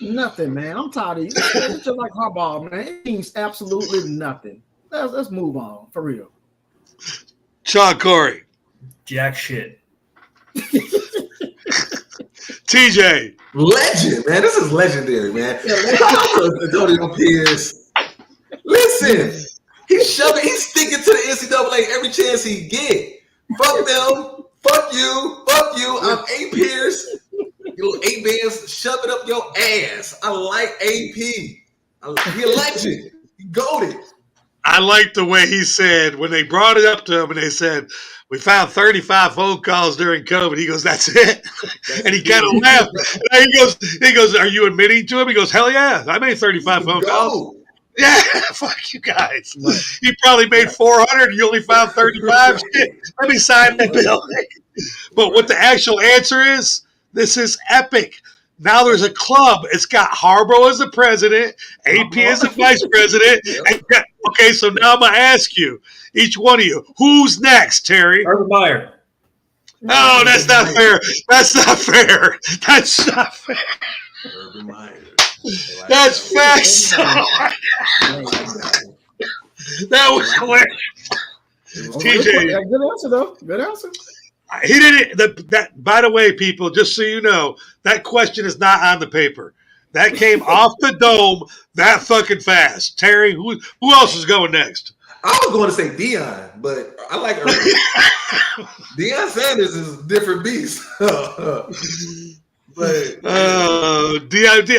Nothing, man. I'm tired of you. It's just like Harbaugh, man. It means absolutely nothing. Let's move on, for real. Sean Corey. Jack shit. TJ. Legend, man. This is legendary, man. Antonio Pierce. Listen, he's sticking to the NCAA every chance he get. Fuck them. Fuck you. I'm A. Pierce. You little A-bands, shove it up your ass. I like AP. He a legend. He goated. I like the way he said when they brought it up to him and they said, we found 35 phone calls during COVID. He goes, that's it. And he kind of laughed. And he goes, are you admitting to him? He goes, hell yeah. I made 35 phone calls. Yeah, fuck you guys. You probably made 400 and you only found 35. Shit. Let me sign that bill. But what the actual answer is, this is epic. Now there's a club. It's got Harbaugh as the president, AP as the vice president. Okay, so now I'm going to ask you, each one of you, who's next, Terry? Urban Meyer. No, that's not fair. That's not fair. Urban Meyer. That's facts. That was hilarious. TJ. Good answer, though. Good answer. He didn't. By the way, people, just so you know, that question is not on the paper. That came off the dome that fucking fast. Terry, who else is going next? I was going to say Deion, but I like Urban. Deion Sanders is a different beast. But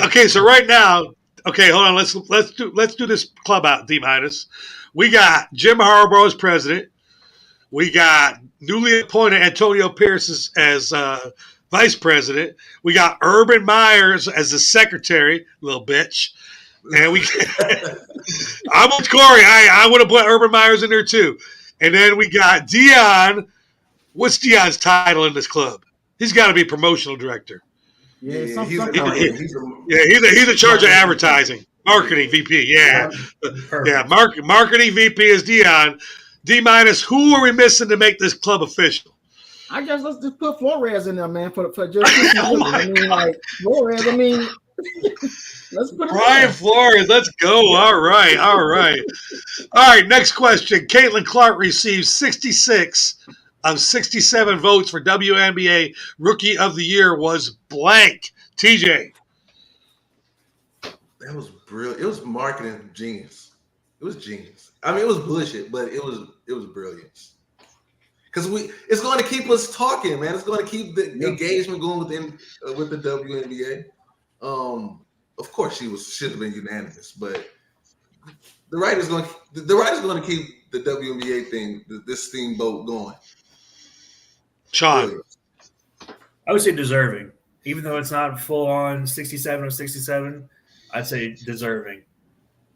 Okay, so right now, okay, hold on. Let's do this club out. D minus. We got Jim Harbaugh as president. We got newly appointed Antonio Pierce as vice president. We got Urban Myers as the secretary, little bitch. And I'm with Corey. I would have put Urban Myers in there too. And then we got Deion. What's Deion's title in this club? He's got to be promotional director. yeah, some- he's some- He's in charge of advertising, marketing VP. Yeah, Perfect. marketing VP is Deion. D minus. Who are we missing to make this club official? I guess let's just put Flores in there, man, for just. I mean, like Flores. I mean, let's put him Brian in. Flores, let's go. All right. Next question. Caitlin Clark receives 66 of 67 votes for WNBA Rookie of the Year. Was blank. TJ. That was brilliant. It was marketing genius. It was genius. I mean, it was bullshit, but it was brilliance. Because it's going to keep us talking, man. It's going to keep the engagement going with the WNBA. Of course, should have been unanimous, but the writer's going to keep the WNBA thing, this steamboat going. Sean. Brilliant. I would say deserving. Even though it's not full on 67 or 67, I'd say deserving.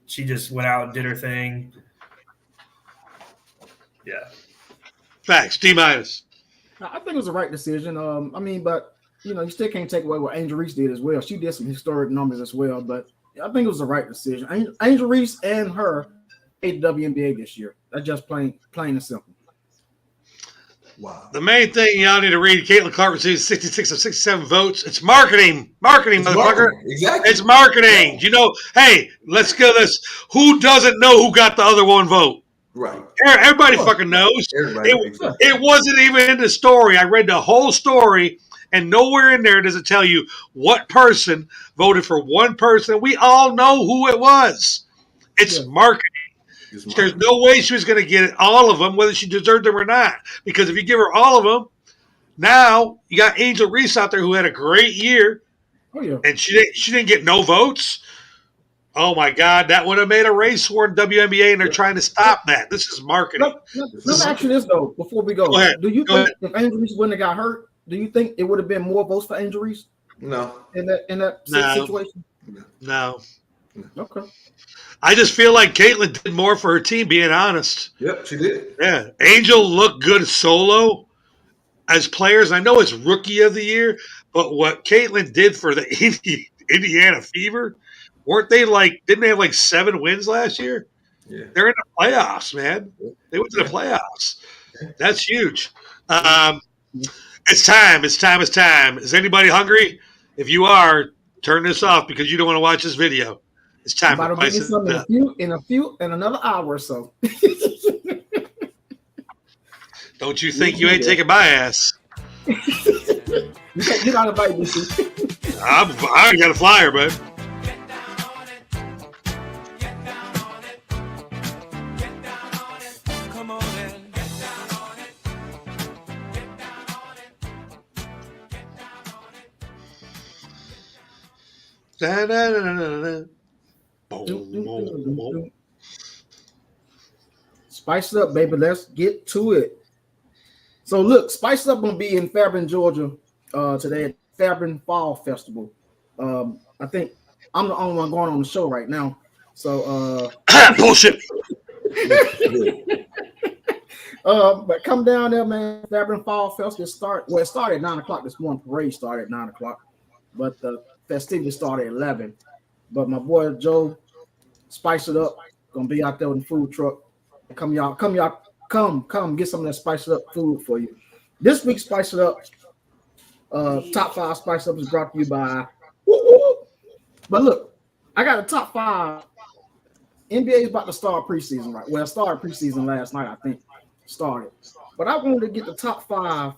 She just went out and did her thing. Yeah. Facts. D minus. I think it was the right decision. I mean, but you still can't take away what Angel Reese did as well. She did some historic numbers as well, but I think it was the right decision. Angel Reese and her made the WNBA this year. That's just plain and simple. Wow. The main thing y'all need to read, Caitlin Clark receives 66 of 67 votes. It's marketing. Marketing, It's motherfucker. marketing. Exactly. It's marketing. Hey, let's go this. Who doesn't know who got the other one vote? Right. Everybody fucking knows. Everybody. Exactly. It wasn't even in the story. I read the whole story, and nowhere in there does it tell you what person voted for one person. We all know who it was. It's marketing. There's no way she was going to get all of them, whether she deserved them or not. Because if you give her all of them, now you got Angel Reese out there who had a great year, Oh yeah. and she didn't get no votes. Oh my God, that would have made a race war in WNBA, and they're trying to stop that. This is marketing. Let me ask you this though, before we go. Go ahead. Do you Go think if Angel Reese wouldn't have got hurt, do you think it would have been more votes for Angel Reese No. in that No. situation? No, Okay. I just feel like Caitlin did more for her team. Being honest, Yep, she did. yeah, Angel looked good solo as players. I know it's Rookie of the Year, but what Caitlin did for the Indiana Fever, didn't they have 7 wins last year? Yeah. They're in the playoffs, man. They went to the playoffs. That's huge. It's time. Is anybody hungry? If you are, turn this off because you don't want to watch this video. It's time. About to give me something in another hour or so. Don't you think you ain't taking my ass? You can't get out of bite, DC. I already got a flyer, bud. Spice it up, baby. Let's get to it. So look, Spice It Up gonna be in Fairburn, Georgia, today at Fairburn Fall Festival. I think I'm the only one going on the show right now. So Bullshit. but come down there, man. Fairburn Fall Festival it started at 9:00 this morning. Parade started at 9:00, but the festivities started at 11. But my boy Joe, Spice It Up, gonna be out there with the food truck. Come get some of that Spice It Up food for you. This week's Spice It Up, top 5 Spice It Up is brought to you by. But look, I got a top 5. NBA is about to start preseason, right? Well, it started preseason last night, I think. Started. But I wanted to get the top 5.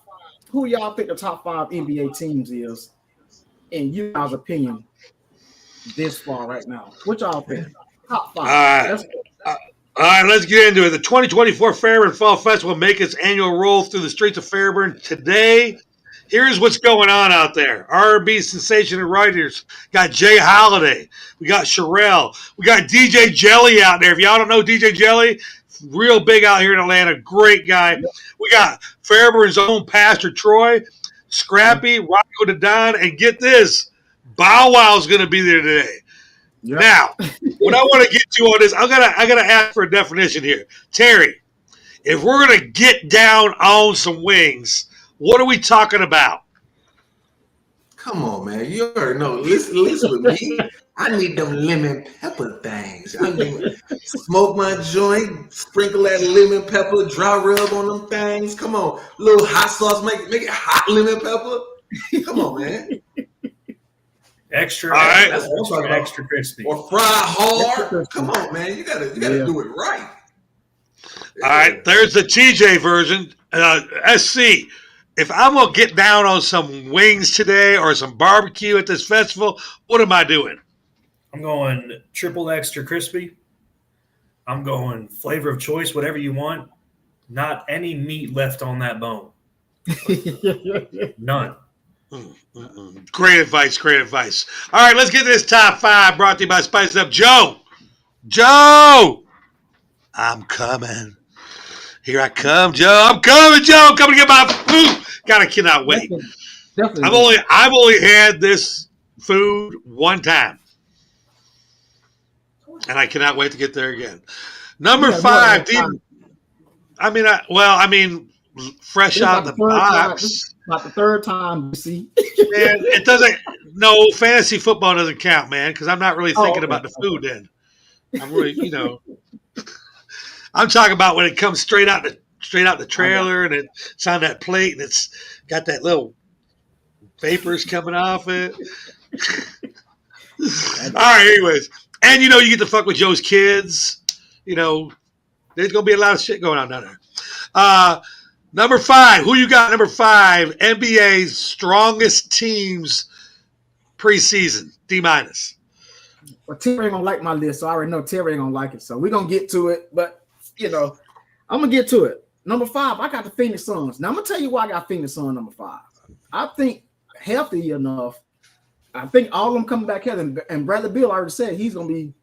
Who y'all think the top 5 NBA teams is, in you guys' opinion, this far right now? What y'all think? Top 5. All right. Let's go. All right, let's get into it. The 2024 Fairburn Fall Festival will make its annual roll through the streets of Fairburn today. Here's what's going on out there. R&B sensation and writers got Jay Holiday. We got Sherelle. We got DJ Jelly out there. If y'all don't know DJ Jelly, real big out here in Atlanta. Great guy. We got Fairburn's own Pastor Troy, Scrappy, Rocco the Don, and get this, Bow Wow's going to be there today. Yep. Now, what I want to get to on this, I gotta ask for a definition here. Terry, if we're gonna get down on some wings, what are we talking about? Come on, man. You already know. Listen with me. I need them lemon pepper things. I mean, smoke my joint, sprinkle that lemon pepper, dry rub on them things. Come on. Little hot sauce, make it hot lemon pepper. Come on, man. Extra, All right. That's what I'm talking about. extra crispy. Or fry hard. Come on, man. You gotta do it right. All right, there's the TJ version. SC, if I'm gonna get down on some wings today or some barbecue at this festival, what am I doing? I'm going triple extra crispy. I'm going flavor of choice, whatever you want. Not any meat left on that bone. None. Great advice, great advice. All right, let's get this top 5 brought to you by Spice It Up. Joe, I'm coming. Here I come, Joe. I'm coming, Joe. I'm coming to get my food. God, I cannot wait. Definitely. I've only had this food one time, and I cannot wait to get there again. Number 5. Fresh It's out the box. About the third time, you see. Man, it doesn't. No, fantasy football doesn't count, man, because I'm not really thinking about the food. Then I'm really, I'm talking about when it comes straight out the trailer and it's on that plate and it's got that little vapors coming off it. All right, anyways, and you get to fuck with Joe's kids. There's gonna be a lot of shit going on down there. Number 5, who you got? Number 5, NBA's strongest teams preseason, D-. Well, Terry ain't gonna like my list, so I already know Terry ain't gonna like it. So we're gonna get to it, but I'm gonna get to it. Number 5, I got the Phoenix Suns. Now I'm gonna tell you why I got Phoenix Suns number 5. I think healthy enough. I think all of them coming back healthy, and Bradley Beal already said he's ready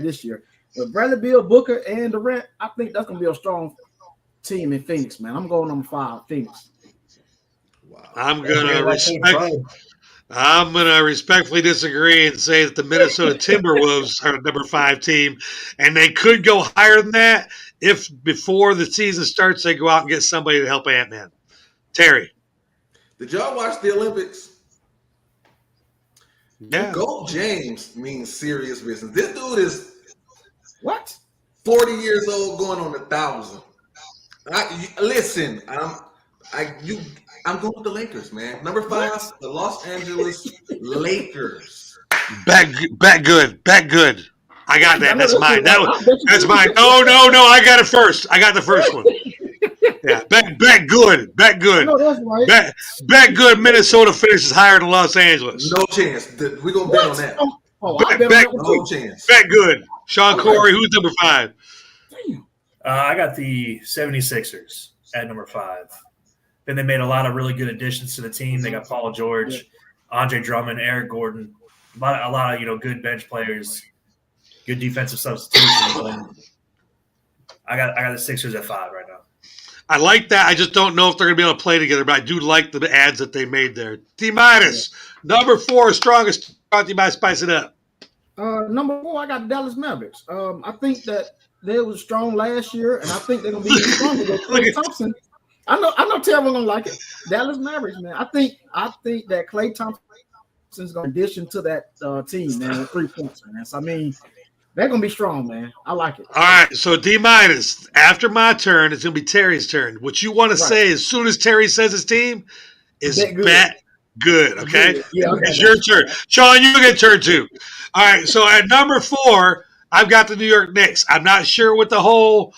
this year. But Bradley Beal, Booker, and Durant, I think that's gonna be a strong team in Phoenix, man. I'm going number 5, Phoenix. Wow. I'm gonna respectfully disagree and say that the Minnesota Timberwolves are the number 5 team, and they could go higher than that if before the season starts they go out and get somebody to help Ant-Man. Terry. Did y'all watch the Olympics? Yeah. Gold James means serious business. This dude is What? 40 years old, going on 1,000. Listen, I'm going with the Lakers, man. Number 5, the Los Angeles Lakers. Bet good. I got that. That's mine. That's mine. No. I got it first. I got the first one. Yeah. Bet good. No, that's right. Bet good. Minnesota finishes higher than Los Angeles. No chance. We're going to bet on that. I bet on that one No too. chance. Bet good. Sean Corey, who's number 5? Damn. I got the 76ers at number 5. Then they made a lot of really good additions to the team. They got Paul George, Andre Drummond, Eric Gordon, a lot of good bench players, good defensive substitutions. I got the Sixers at 5 right now. I like that. I just don't know if they're going to be able to play together, but I do like the ads that they made there. D-, number 4, strongest, brought to you by Spice It Up. Number 4, I got the Dallas Mavericks. I think that they was strong last year, and I think they're gonna be even stronger with Klay Thompson. I know Terry gonna like it. Dallas Mavericks, man. I think that Klay Thompson's gonna addition to that team, man, with 3 points, man. So they're gonna be strong, man. I like it. All right, so D-, after my turn, it's gonna be Terry's turn. What you want to say as soon as Terry says his team is bet good. Okay, Yeah, it's your turn. Sean, you get turn 2. All right, so at number 4, I've got the New York Knicks. I'm not sure what the whole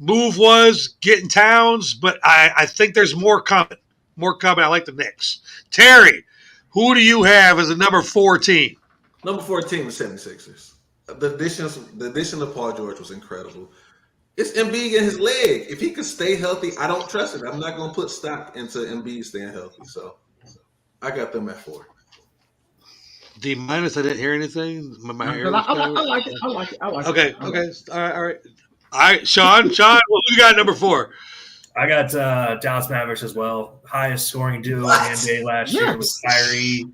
move was getting Towns, but I think there's more coming. I like the Knicks. Terry, who do you have as a number 4 team? Number 14, the 76ers. The addition of Paul George was incredible. It's Embiid and his leg. If he could stay healthy, I don't trust it. I'm not going to put stock into Embiid staying healthy. So I got them at 4. D minus. I didn't hear anything. My ear I was like it. I like it. I like okay. it. Okay. All right. Sean. Sean. What you got number 4? I got Dallas Mavericks as well. Highest scoring duo in the NBA last year was Kyrie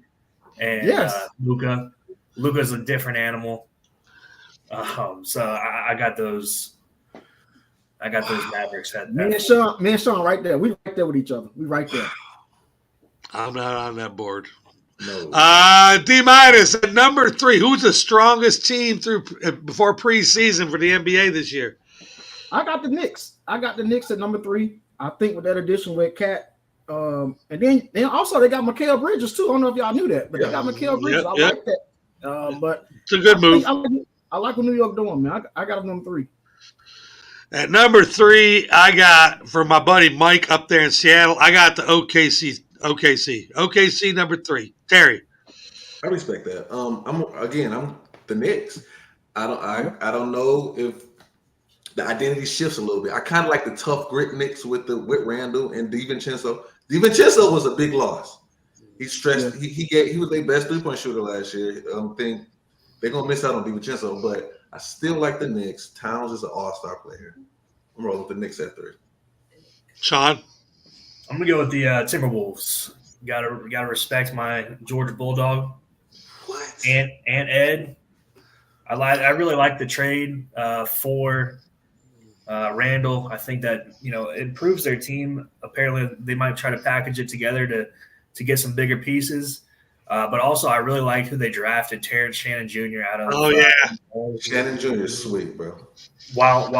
and Luka. Luka's a different animal. So I got those. I got those Mavericks. Me and Sean, right there. We right there with each other. We right there. I'm not on that board. No. D minus at number 3. Who's the strongest team before preseason for the NBA this year? I got the Knicks. I got the Knicks at number 3. I think with that addition with Cat. And then also they got Mikal Bridges too. I don't know if y'all knew that, but they got Mikal Bridges. I like that. But it's a good move. I like what New York doing, man. I got them number 3. At number 3, I got for my buddy Mike up there in Seattle. I got the OKC number 3. Terry. I respect that. I'm the Knicks. I don't know if the identity shifts a little bit. I kind of like the tough grit Knicks with Randall and DiVincenzo. DiVincenzo was a big loss. He stressed. Yeah. He was their best 3-point shooter last year. I think they're gonna miss out on DiVincenzo, but I still like the Knicks. Towns is an all-star player. I'm rolling with the Knicks at 3. Sean. I'm gonna go with the Timberwolves. Gotta respect my Georgia Bulldog. What? And Ed. I really like the trade for Randall. I think that it improves their team. Apparently, they might try to package it together to get some bigger pieces. But also, I really like who they drafted, Terrence Shannon Jr. out of. Oh yeah, Shannon Jr. is sweet, bro. While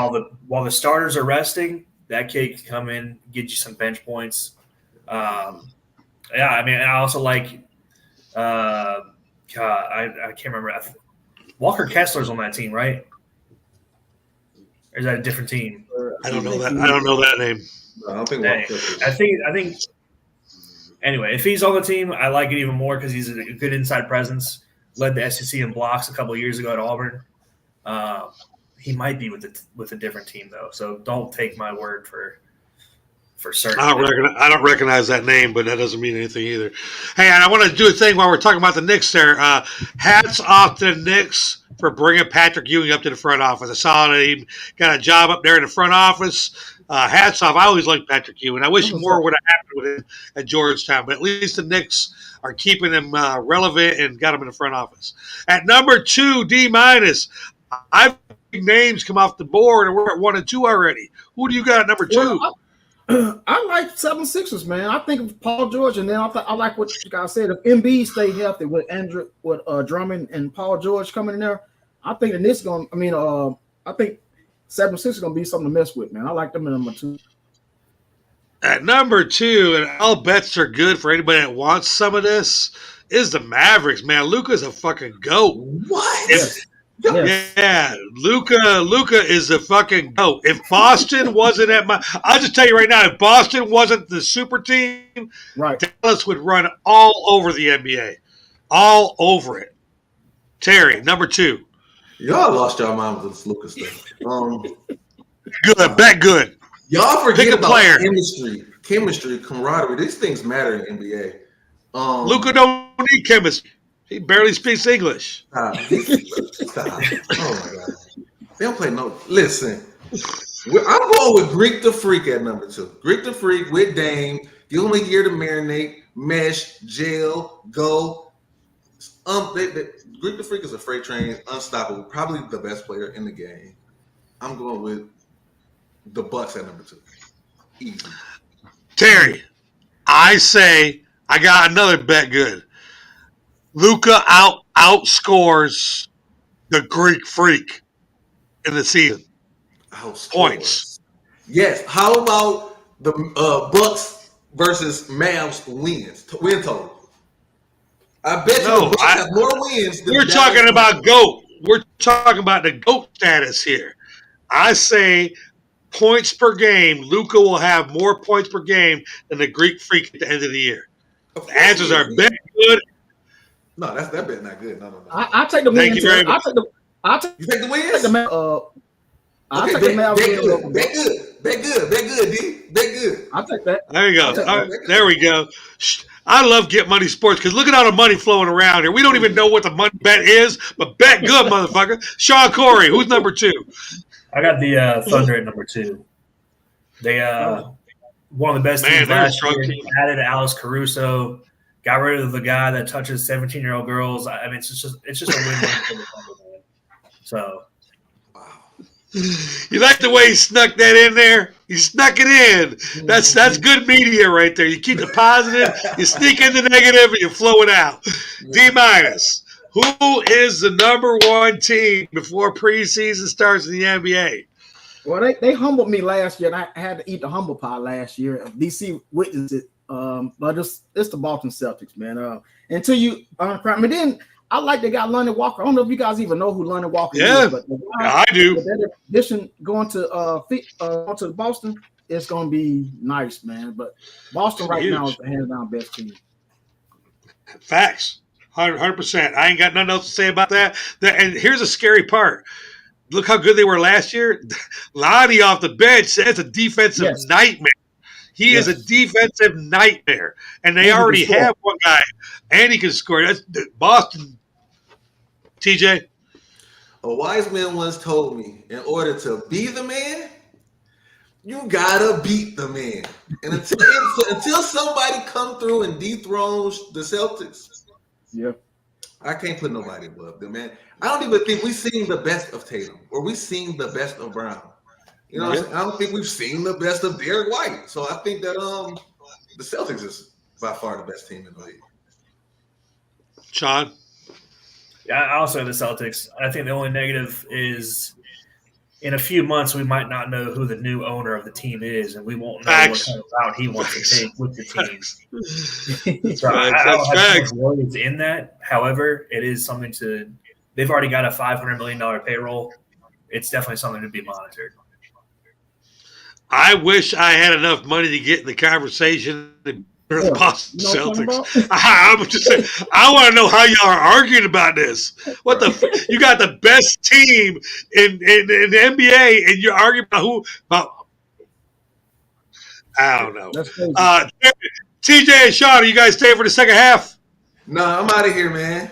the starters are resting, that kid can come in, get you some bench points. I also like. I can't remember. Walker Kessler's on that team, right? Or is that a different team? I don't know that. I don't know that name. No, I don't think Walker Kessler. I think. Anyway, if he's on the team, I like it even more because he's a good inside presence. Led the SEC in blocks a couple of years ago at Auburn. He might be with a different team though, so don't take my word for certain. I don't recognize that name, but that doesn't mean anything either. Hey, and I want to do a thing while we're talking about the Knicks there. Hats off to the Knicks for bringing Patrick Ewing up to the front office. I saw that he got a job up there in the front office. Hats off. I always liked Patrick Ewing. I wish more would have happened with him at Georgetown, but at least the Knicks are keeping him relevant and got him in the front office. At number 2, D minus. I've names come off the board, and we're at 1 and 2 already. Who do you got at number 2? Well, I like 76ers, man. I think of Paul George, and then I like what you guys said. If Embiid stay healthy with Drummond and Paul George coming in there, I think the Knicks I think 76 is gonna be something to mess with, man. I like them at number 2. At number 2, and all bets are good for anybody that wants some of this, is the Mavericks, man. Luka's a fucking GOAT. What? Yeah, Luka is the fucking GOAT. If Boston wasn't I'll just tell you right now, if Boston wasn't the super team, right, Dallas would run all over the NBA. All over it. Terry, number 2. Y'all lost y'all mind with this Luka stuff. Good, bet good. Y'all forget Pick a about player. chemistry, camaraderie. These things matter in NBA. Luka don't need chemistry. He barely speaks English. Stop. Oh my God. They don't play no. Listen, I'm going with Greek the Freak at number 2. Greek the Freak with Dame. Give him a year to marinate, mesh, gel, go. Greek the Freak is a freight train, unstoppable, probably the best player in the game. I'm going with the Bucks at number 2. Easy. Terry, I say I got another bet good. Luka outscores the Greek Freak in the season. Points. Yes. How about the Bucks versus Mavs win total? I bet you the Bucks have more wins than we're talking about GOAT. We're talking about the GOAT status here. I say points per game, Luka will have more points per game than the Greek Freak at the end of the year. The answers are bet good. No, that bet not good. No. I take the win. Thank you very much. You take the wins? I'll Okay, take the bet Mavs. good. Bet good. Bet good. Bet good, D. Bet good. I'll take that. There you go. Okay. All right, there we go. I love Get Money Sports because look at all the money flowing around here. We don't even know what the money bet is, but bet good, motherfucker. Sean Corey, who's number 2? I got the Thunder at number 2. They one of the best Man, teams they're a last strong year. team. Added Alex Caruso, got rid of the guy that touches 17-year-old girls. I mean, it's just a win-win for the Thunder, man. So You like the way he snuck that in there? He snuck it in. That's good media right there. You keep the positive, you sneak in the negative, and you flow it out. D minus. Who is the number 1 team before preseason starts in the NBA? Well, they humbled me last year, and I had to eat the humble pie last year. DC witnessed it, but it's the Boston Celtics, man. Until you uncrown me, then I like they got Lonnie Walker. I don't know if you guys even know who Lonnie Walker is, but I do. That addition going to Boston, it's going to be nice, man. But Boston right now is the hands down best team. Facts. 100%. I ain't got nothing else to say about that. And here's a scary part. Look how good they were last year. Lonnie off the bench says a defensive nightmare. He is a defensive nightmare. And they already have one guy, and he can score. That's Boston. TJ? A wise man once told me, in order to be the man, you gotta beat the man. And until somebody come through and dethrones the Celtics, I can't put nobody above them, man. I don't even think we've seen the best of Tatum or we've seen the best of Brown. You know, I don't think we've seen the best of Derek White. So I think that the Celtics is by far the best team in the league. Sean? Yeah, I also have the Celtics. I think the only negative is in a few months we might not know who the new owner of the team is, and we won't know what kind of route he wants to take with the team. So I don't have too much worries in that. However, it is something to – they've already got a $500 million payroll. It's definitely something to be monitored. I wish I had enough money to get in the conversation for the Boston Celtics. I'm just saying, I want to know how y'all are arguing about this. What the? You got the best team in the NBA, and you're arguing about who? I don't know. TJ and Sean, are you guys staying for the second half? No, I'm out of here, man.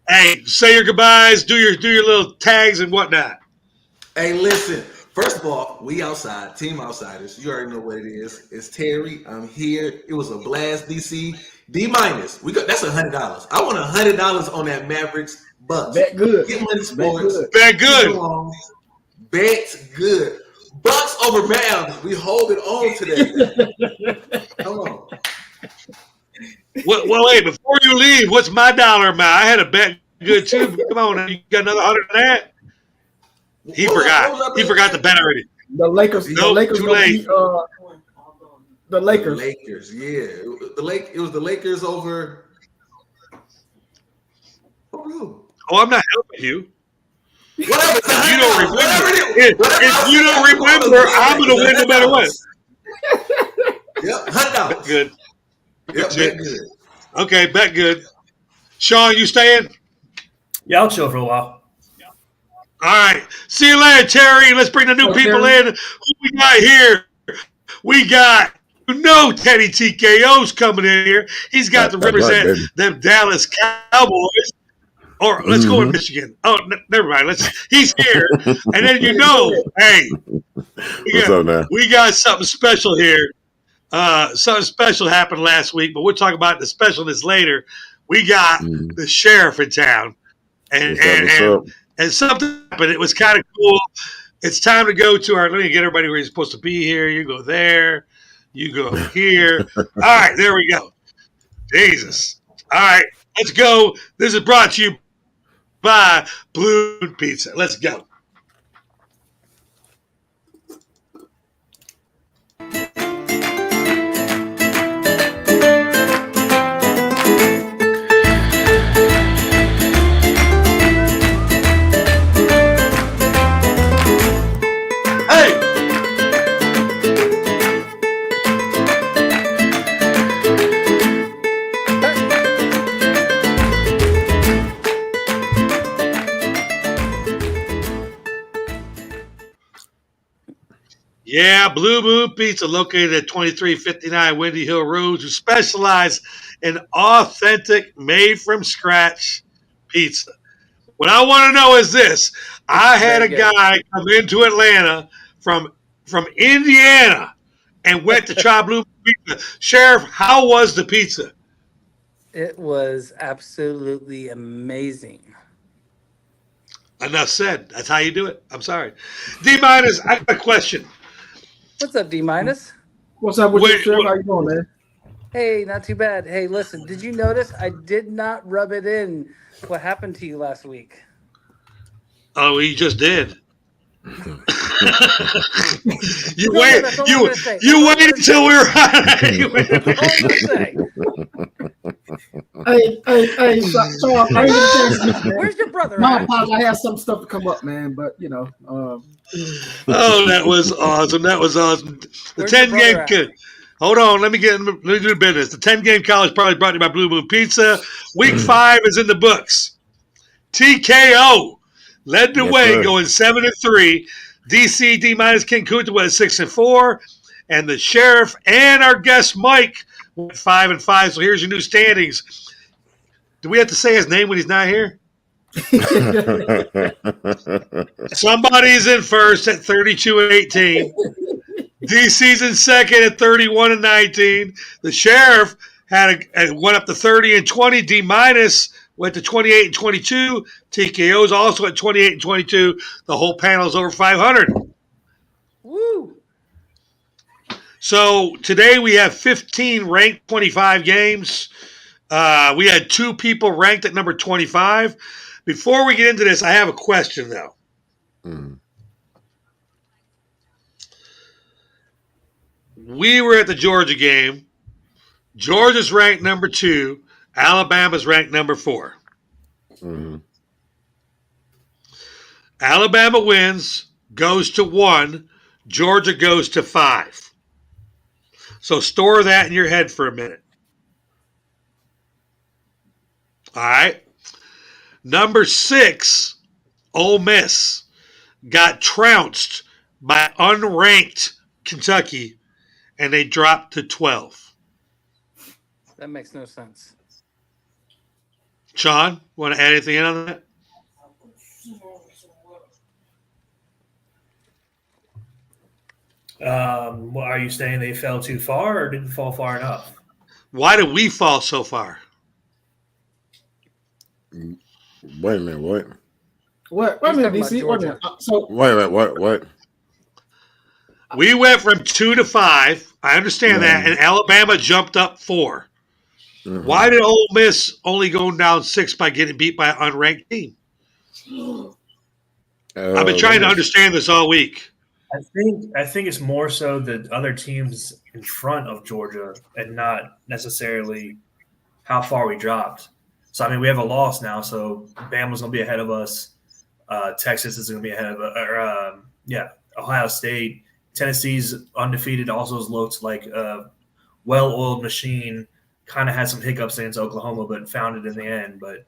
Hey, say your goodbyes, do your little tags and whatnot. Hey, listen. First of all, we outside, Team Outsiders. You already know what it is. It's Terry. I'm here. It was a blast, DC. D minus. That's $100. I want $100 on that Mavericks Bucks. Bet good. Get Money Sports. Bet good. Bet good. Bucks over Mavs. We hold it on today. Come on. Well, wait. Before you leave, what's my dollar amount? I had a bet good too. Come on, you got another 100 on that? He forgot. He forgot the bet already. The Lakers. Nope, the Lakers. too late. The Lakers. The Lakers. Yeah. It was the Lakers over. Oh, I'm not helping you. Whatever. If you don't remember, if you don't remember, I'm going to win no matter what. Yep. $100. Bet good. Yep. Bet good. Okay, bet good. Sean, you staying? Yeah, I'll chill for a while. All right. See you later, Terry. Let's bring the new people in. Who we got here? We got, Teddy TKO's coming in here. He's got to represent them Dallas Cowboys. Or let's go in Michigan. Oh, never mind. He's here. And then hey, we got something special here. Something special happened last week, but we'll talk about the specialness later. We got the sheriff in town. And something happened. It was kind of cool. It's time to go to let me get everybody where he's supposed to be here. You go there. You go here. All right, there we go. Jesus. All right, let's go. This is brought to you by Blue Pizza. Let's go. Yeah, Blue Moon Pizza, located at 2359 Windy Hill Road, who specialize in authentic, made from scratch pizza. What I want to know is this: I had a Very good. guy come into Atlanta from Indiana and went to try Blue Moon Pizza. Sheriff, how was the pizza? It was absolutely amazing. Enough said. That's how you do it. I'm sorry. D minus, I got a question. What's up, D minus? What's up with you, Wait, Sheriff? what- How you doing, man? Hey, not too bad. Hey, listen, did you notice I did not rub it in what happened to you last week? Oh, he just did. you No, wait. that's all I'm You gonna say. you That's all I'm wait gonna until we're. That's all I'm gonna say. Hey, so I didn't get a chance to meet, man. Where's your brother My at? apologies. I had some stuff to come up, man, but you know, Oh, that was awesome. That was awesome. The Where's your 10 game brother at? kid. Hold on, let me do the business. The 10 game college probably brought to you by Blue Moon Pizza. Week 5 is in the books. TKO led the Yes, way, sir. going 7-3. DC D minus King Kunta went 6-4, and the sheriff and our guest Mike went 5-5. So here's your new standings. Do we have to say his name when he's not here? Somebody's in first at 32-18. DC's in second at 31-19. The sheriff went up to 30-20. D minus went to 28-22. TKO's also at 28-22. The whole panel's over 500. Woo! So today we have 15 ranked 25 games. We had 2 people ranked at number 25. Before we get into this, I have a question though. Mm. We were at the Georgia game. Georgia's ranked number 2. Alabama's ranked number 4. Mhm. Alabama wins, goes to 1. Georgia goes to 5. So store that in your head for a minute. All right. Number 6, Ole Miss, got trounced by unranked Kentucky, and they dropped to 12. That makes no sense. Sean, want to add anything in on that? Well, are you saying they fell too far or didn't fall far enough? Why did we fall so far? Wait a minute, what? Wait a He's minute, talking DC. Wait a about minute. So Wait a minute, what? We went from 2 to 5. I understand that, and Alabama jumped up 4. Mhm. Why did Ole Miss only go down 6 by getting beat by an unranked team? I've been trying to understand this all week. I think it's more so the other teams in front of Georgia and not necessarily how far we dropped. So I mean, we have a loss now, so Bama's going to be ahead of us. Texas is going to be ahead of Ohio State. Tennessee's undefeated, also has looked like a well-oiled machine. Kind of had some hiccups against Oklahoma, but found it in the end. But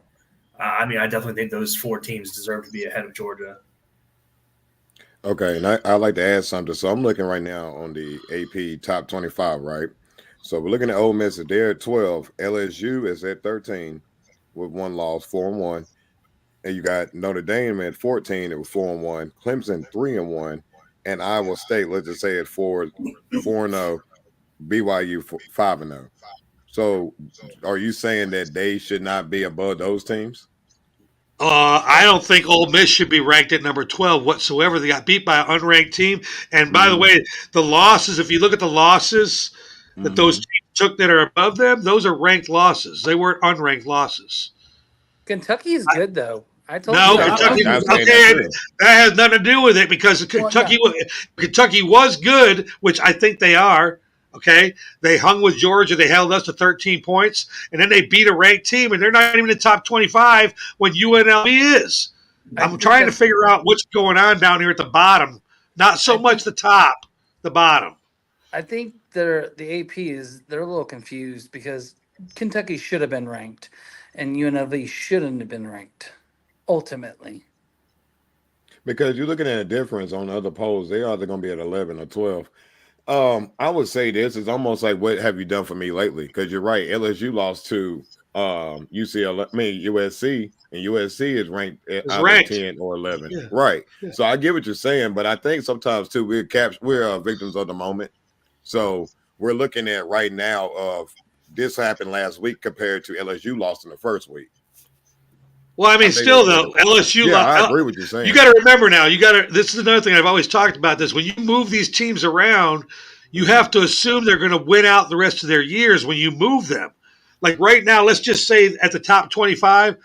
I mean, I definitely think those 4 teams deserve to be ahead of Georgia. Okay, and I'd like to add something. So I'm looking right now on the AP top 25, right? So we're looking at Ole Miss. They're at 12. LSU is at 13 with 1 loss, 4-1. And you got Notre Dame at 14. It was 4-1. Clemson 3-1, and Iowa State, let's just say at 4-0. BYU 5-0. So are you saying that they should not be above those teams? I don't think Ole Miss should be ranked at number 12 whatsoever. They got beat by an unranked team. And by the way, the losses, if you look at the losses that those teams took that are above them, those are ranked losses. They weren't unranked losses. Kentucky is good though. I told No, you. Kentucky. I was saying Okay, that too. that has nothing to do with it because Kentucky was good, which I think they are. Okay, they hung with Georgia. They held us to 13 points, and then they beat a ranked team, and they're not even in the top 25 when UNLV is. I'm trying to figure out what's going on down here at the bottom. Not so much the top, the bottom. I think the AP they're a little confused because Kentucky should have been ranked, and UNLV shouldn't have been ranked. Ultimately, because you're looking at a difference on other polls. They are either going to be at 11 or 12. I would say this is almost like what have you done for me lately? Because you're right. LSU lost to UCLA, USC, and USC is ranked It's either ranked. 10 or 11. Yeah. Right. Yeah. So I get what you're saying, but I think sometimes too we're victims of the moment. So we're looking at right now of this happened last week compared to LSU lost in the first week. Well, I mean, still though, LSU. Yeah, I agree with you saying. You got to remember now. This is another thing I've always talked about. This when you move these teams around, you have to assume they're going to win out the rest of their years when you move them. Like right now, let's just say at the top 25,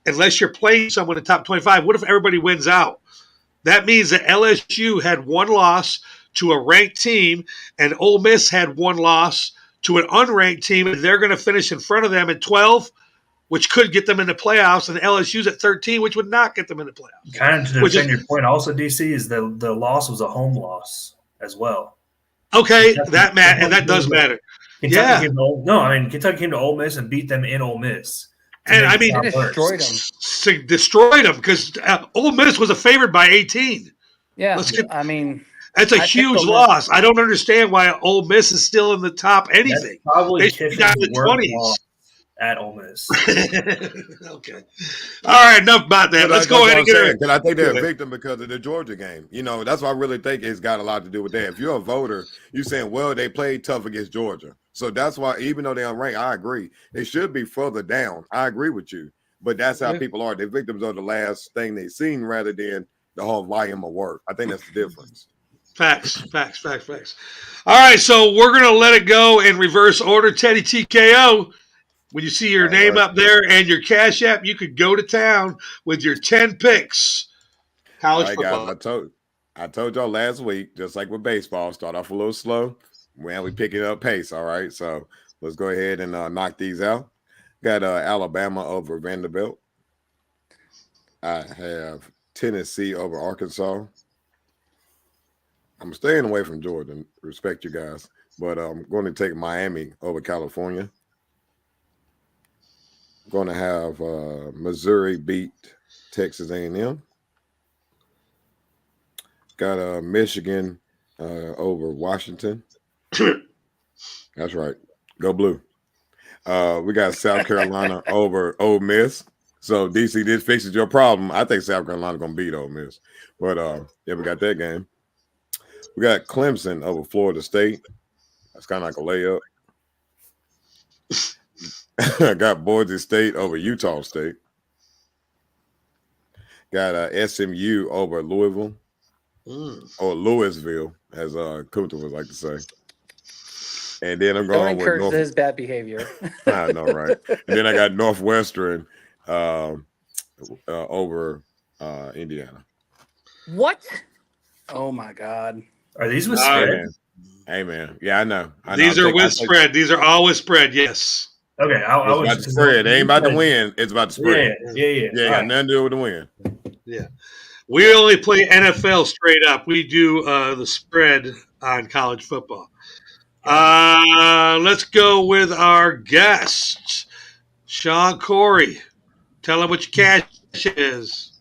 unless you're playing someone in the top 25, what if everybody wins out? That means that LSU had one loss to a ranked team, and Ole Miss had one loss to an unranked team, and they're going to finish in front of them at 12. Which could get them in the playoffs, and LSU's at 13, which would not get them in the playoffs. Kind of to defend your point, also DC is the loss was a home loss as well. Okay, that does matter. Kentucky Kentucky came to Ole Miss and beat them in Ole Miss. And I mean, destroyed them because Ole Miss was a favorite by 18. Yeah, that's a huge loss. I don't understand why Ole Miss is still in the top anything. That's probably they should be down in the 20s. At Ole Miss. Okay. All right, enough about that. Let's go ahead and get it. Because I think they're a victim because of the Georgia game. That's why I really think it's got a lot to do with that. If you're a voter, you're saying, well, they played tough against Georgia. So that's why, even though they're unranked, I agree. They should be further down. I agree with you. But that's how people are. They're victims of the last thing they've seen rather than the whole volume of work. I think that's the difference. Facts. All right, so we're going to let it go in reverse order. Teddy TKO. When you see your name up there and your Cash App, you could go to town with your 10 picks. College football. Guys, I told y'all last week, just like with baseball, start off a little slow. When we pick it up pace, all right? So let's go ahead and knock these out. Got Alabama over Vanderbilt. I have Tennessee over Arkansas. I'm staying away from Georgia. Respect you guys. But I'm going to take Miami over California. Going to have Missouri beat Texas A&M. Got Michigan over Washington. That's right. Go blue. We got South Carolina over Ole Miss. So, DC, this fixes your problem. I think South Carolina going to beat Ole Miss. But, yeah, we got that game. We got Clemson over Florida State. That's kind of like a layup. I got Boise State over Utah State. Got SMU over Louisville. Or Louisville, as Kunta would like to say. And then I'm going with encourage his bad behavior. I know, right? And then I got Northwestern over Indiana. What? Oh my God! Are these with spread? Hey man, yeah, I know. These are with spread. These are all with spread. Yes. Okay, I was about to spread. It ain't about to win. It's about to spread. Yeah. Got nothing to do with the win. Yeah. We only play NFL straight up. We do the spread on college football. Let's go with our guest, Sean Corey. Tell him what your cash is.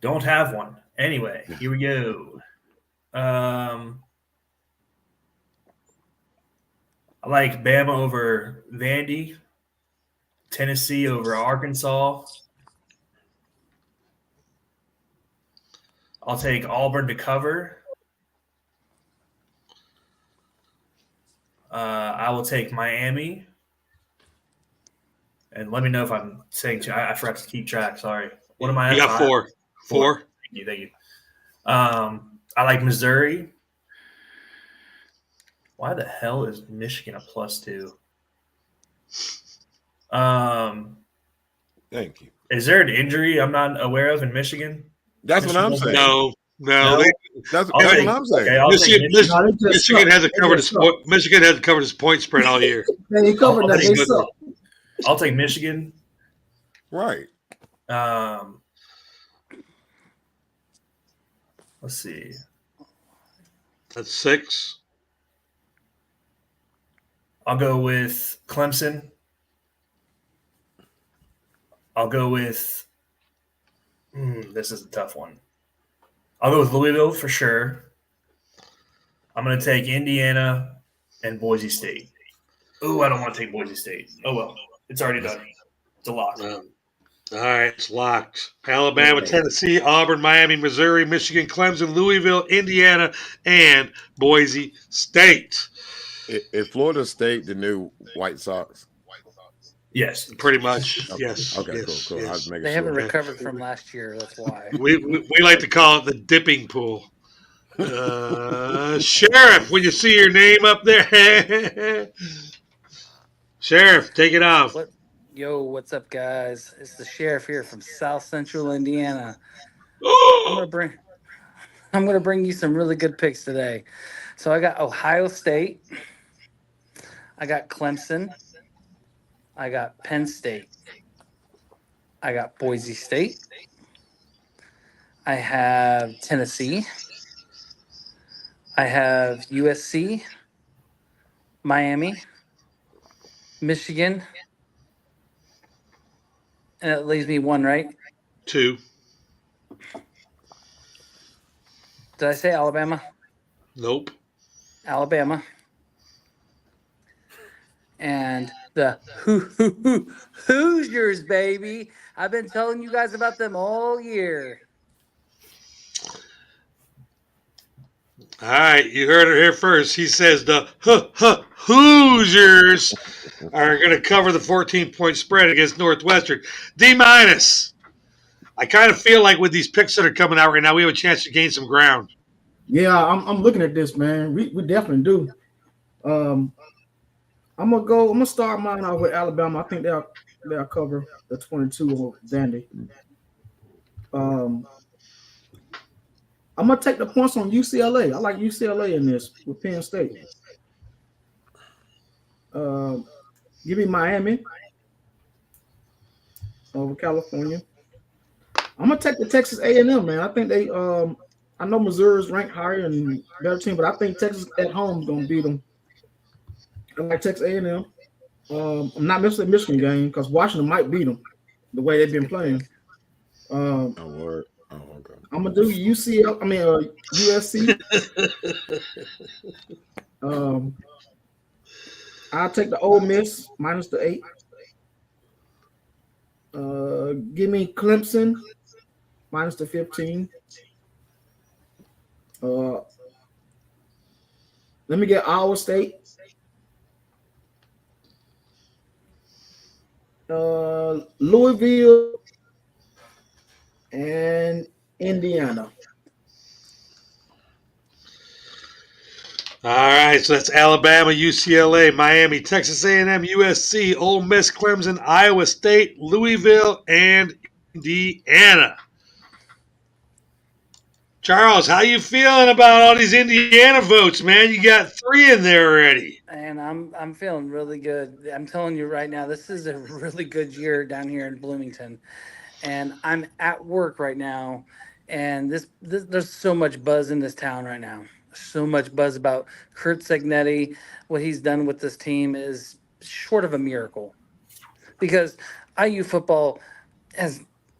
Don't have one. Anyway, here we go. I like Bama over Vandy, Tennessee over Arkansas. I'll take Auburn to cover. I will take Miami. And let me know if I'm saying – I forgot to keep track. Sorry. What am I at? You got four. Four. Thank you. I like Missouri. Why the hell is Michigan a +2? Thank you. Is there an injury I'm not aware of in Michigan? That's what I'm saying. No. That's what I'm saying. Okay, Michigan hasn't covered his point spread all year. They covered that. They suck. I'll take Michigan. Right. Let's see. That's 6. I'll go with Clemson. I'll go with This is a tough one. I'll go with Louisville for sure. I'm going to take Indiana and Boise State. Oh, I don't want to take Boise State. Oh, well. It's already done. It's a lock. All right, it's locked. Alabama, Tennessee, Auburn, Miami, Missouri, Michigan, Clemson, Louisville, Indiana, and Boise State. Is Florida State the new White Sox? Yes. Pretty much, Okay. yes. Okay, yes, cool. I yes. was making They haven't sure. recovered from last year. That's why. We like to call it the dipping pool. Sheriff, when you see your name up there, Sheriff, take it off. What? Yo, what's up, guys? It's the sheriff here from South Central Indiana. I'm gonna bring you some really good picks today. So I got Ohio State, I got Clemson, I got Penn State, I got Boise State, I have Tennessee, I have USC, Miami, Michigan, and it leaves me one, right? 2. Did I say Alabama? Nope. Alabama. And the Hoosiers, baby. I've been telling you guys about them all year. All right, you heard it here first. He says the Hoosiers are going to cover the 14-point spread against Northwestern. D-. I kind of feel like with these picks that are coming out right now, we have a chance to gain some ground. Yeah, I'm looking at this, man. We definitely do. I'm gonna start mine out with Alabama. I think they'll cover the 22 of Vandy. I'm gonna take the points on UCLA. I like UCLA in this with Penn State. Give me Miami over California. I'm gonna take the Texas A&M, man. I think they. I know Missouri's ranked higher and better team, but I think Texas at home is gonna beat them. I like Texas A&M. I'm not missing the Michigan game because Washington might beat them the way they've been playing. Oh, word. Oh, okay. I'm gonna do USC. I'll take the Ole Miss minus the 8. Give me Clemson minus the 15. Let me get Iowa State. Louisville and Indiana. All right, so that's Alabama, UCLA, Miami, Texas A&M, USC, Ole Miss, Clemson, Iowa State, Louisville, and Indiana. Charles, how you feeling about all these Indiana votes, man? You got 3 in there already. And I'm feeling really good. I'm telling you right now, this is a really good year down here in Bloomington. And I'm at work right now, and this there's so much buzz in this town right now. So much buzz about Kurt Segnetti. What he's done with this team is short of a miracle. Because IU football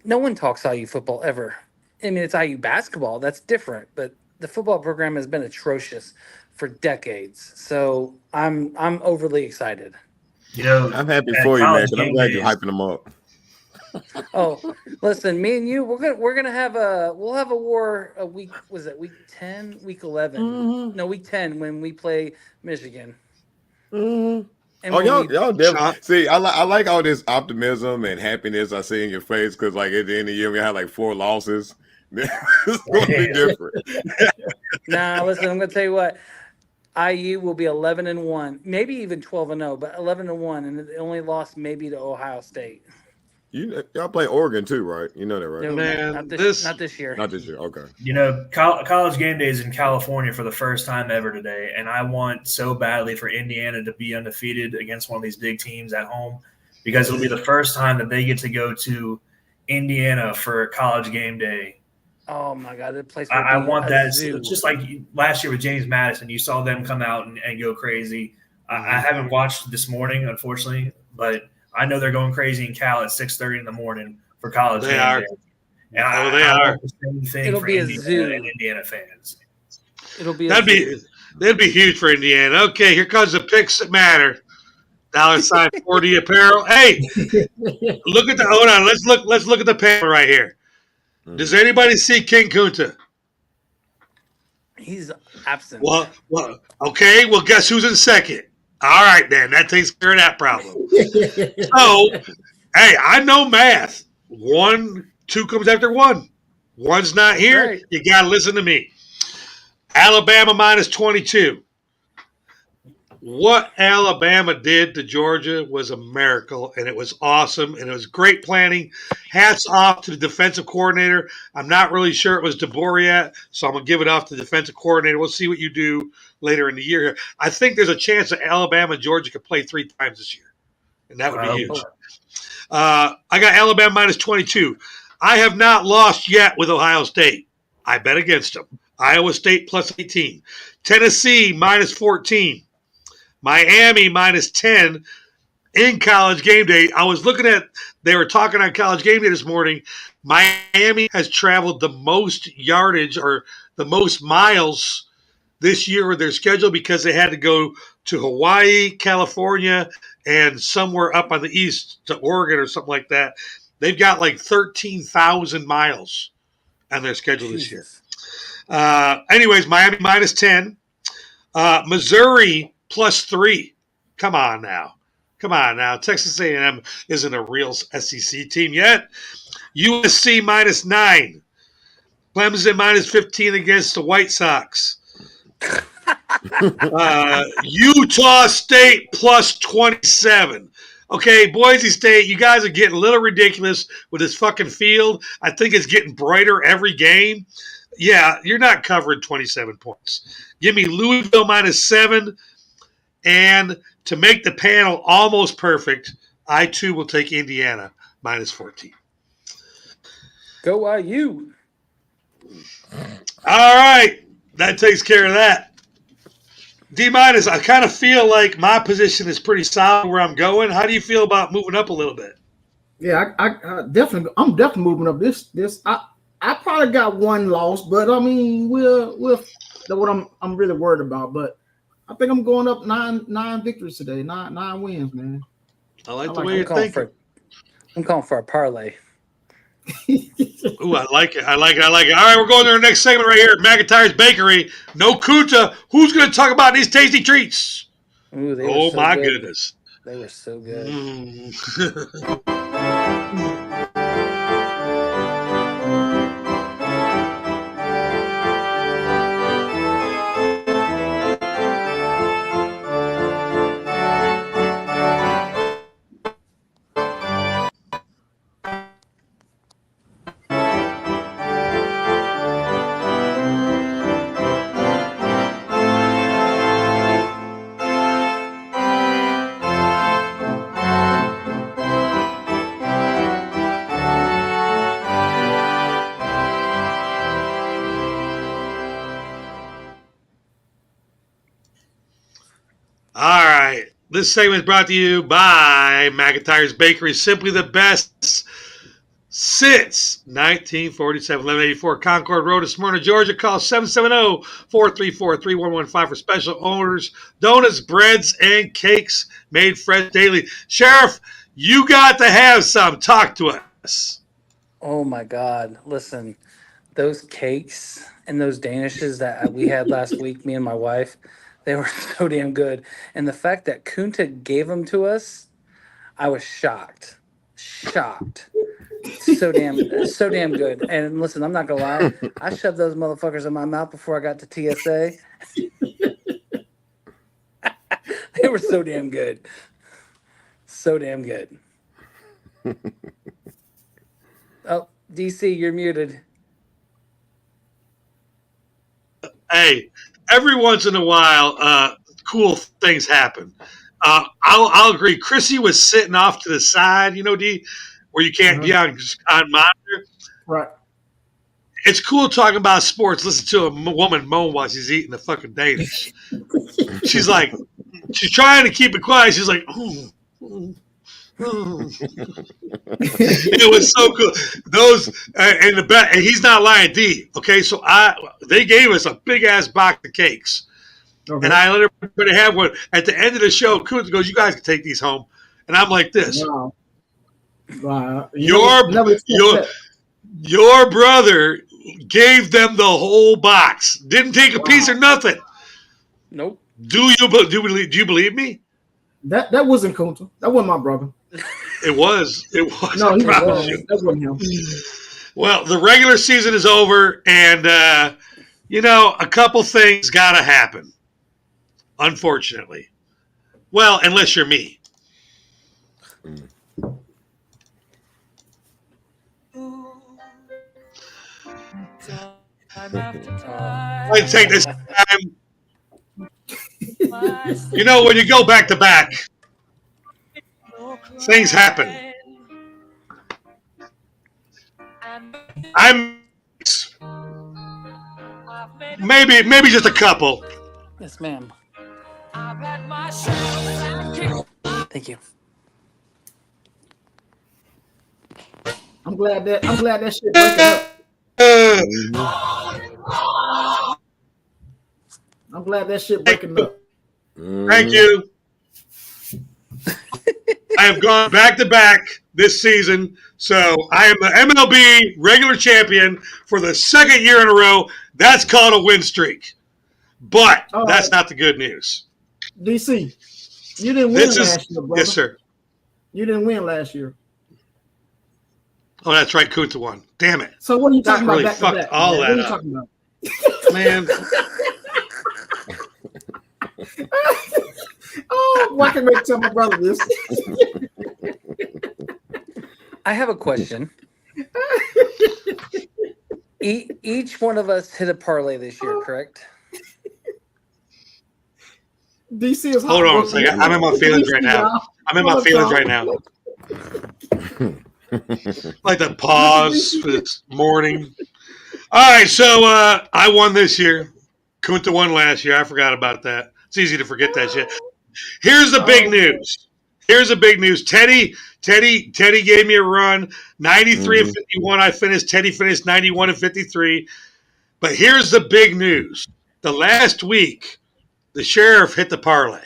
no one talks IU football ever. I mean, it's IU basketball. That's different. But the football program has been atrocious for decades. So I'm overly excited. You know, I'm happy at for you, man. college 'Cause I'm game glad you're days- hyping them up. Oh, listen, me and you, we're gonna have we'll have a war a week. Was it week 10, week 11? Mm-hmm. No, week 10 when we play Michigan. Mm-hmm. And Oh, when y'all we- definitely see. I like all this optimism and happiness I see in your face because, like, at the end of the year, we had like 4 losses. It's going to be different. Nah, listen, I'm gonna tell you what. IU will be 11-1, maybe even 12-0, but 11-1, and the only loss maybe to Ohio State. Y'all play Oregon too, right? You know that, right? No, Man, not this- this year. Not this year. Okay. You know, college game days in California for the first time ever today, and I want so badly for Indiana to be undefeated against one of these big teams at home because it'll be the first time that they get to go to Indiana for college game day. Oh my God, the place. I will be want a that. zoo. Just like last year with James Madison, you saw them come out and go crazy. I haven't watched this morning, unfortunately, but I know they're going crazy in Cal at 6:30 in the morning for college They game are. day. And Oh, they I are. want the same thing It'll for be a Indiana zoo. and Indiana fans. It'll be That'd be huge for Indiana. Okay, here comes the picks that matter. $ 40 apparel. Hey, look at the hold on. Let's look at the panel right here. Does anybody see King Kunta? he's absent. Well, okay. Well, guess who's in second? All right, then that takes care of that problem. So, hey, I know math. 1, 2 comes after 1. 1's not here. Right. You gotta listen to me. Alabama minus 22. What Alabama did to Georgia was a miracle, and it was awesome, and it was great planning. Hats off to the defensive coordinator. I'm not really sure it was DeBoer yet, so I'm going to give it off to the defensive coordinator. We'll see what you do later in the year. I think there's a chance that Alabama and Georgia could play 3 times this year, and that would be huge. I got Alabama minus 22. I have not lost yet with Ohio State. I bet against them. Iowa State plus 18. Tennessee minus 14. Miami minus 10 in College Game Day. I was looking at, they were talking on College Game Day this morning. Miami has traveled the most yardage or the most miles this year with their schedule because they had to go to Hawaii, California, and somewhere up on the east to Oregon or something like that. They've got like 13,000 miles on their schedule this year. Anyways, Miami minus 10. Missouri plus 3. Come on now. Texas A&M isn't a real SEC team yet. USC minus 9. Clemson minus 15 against the White Sox. Utah State plus 27. Okay, Boise State, you guys are getting a little ridiculous with this fucking field. I think it's getting brighter every game. Yeah, you're not covering 27 points. Give me Louisville minus 7. And to make the panel almost perfect, I too will take Indiana minus 14. Go IU. All right. That takes care of that. D minus, I kind of feel like my position is pretty solid where I'm going. How do you feel about moving up a little bit? Yeah, I'm definitely moving up. I probably got 1 loss, but I mean, that's what I'm really worried about. But I think I'm going up 9 victories today, 9 wins, man. I like the way you're thinking. I'm calling for a parlay. Ooh, I like it. All right, we're going to our next segment right here at McIntyre's Bakery. No Kunta. Who's going to talk about these tasty treats? Ooh, oh, my goodness. They were so good. All right. This segment is brought to you by McIntyre's Bakery. Simply the best since 1947. 1184 Concord Road in Smyrna, Georgia. Call 770-434-3115 for special orders. Donuts, breads, and cakes made fresh daily. Sheriff, you got to have some. Talk to us. Oh, my God. Listen, those cakes and those Danishes that we had last week, me and my wife, they were so damn good. And the fact that Kunta gave them to us, I was shocked. So damn good. And listen, I'm not going to lie. I shoved those motherfuckers in my mouth before I got to TSA. They were so damn good. So damn good. Oh, DC, you're muted. Hey, every once in a while, cool things happen. I'll agree. Chrissy was sitting off to the side, D, where you can't be on monitor. Right. It's cool talking about sports. Listen to a woman moan while she's eating the fucking Danish. She's trying to keep it quiet. She's like, ooh. It was so cool. Those and the back, and he's not lying, D. Okay, so they gave us a big ass box of cakes, and I let everybody have one. At the end of the show, Coons goes, "You guys can take these home," and I'm like this. Wow. Wow. Your brother gave them the whole box. Didn't take a piece or nothing. Nope. Do you believe me? That wasn't Kunta. That wasn't my brother. It was. No, I promise you. That wasn't him. Well, the regular season is over, and a couple things got to happen. Unfortunately, well, unless you're me. I take this time. When you go back to back, things happen. I'm maybe just a couple. Yes, ma'am. Thank you. I'm glad that shit breaking up. I'm glad that shit breaking up. Thank you. I have gone back to back this season, so I am the MLB regular champion for the second year in a row. That's called a win streak, but that's not the good news. DC, you didn't win last year, brother. Yes, sir. You didn't win last year. Oh, that's right. Kunta won. Damn it. So what are you talking really about? Fucked back all man? that What are up. you talking about? Man. Oh, why can't I tell my brother this? I have a question. Each one of us hit a parlay this year, correct? DC is Hold on a second. I'm in my feelings right now. Like to pause for this morning. All right, so I won this year. Kunta won last year. I forgot about that. It's easy to forget that shit. Here's the big news. Teddy gave me a run. 93 and 51. I finished. Teddy finished 91 and 53. But here's the big news. The last week, the sheriff hit the parlay.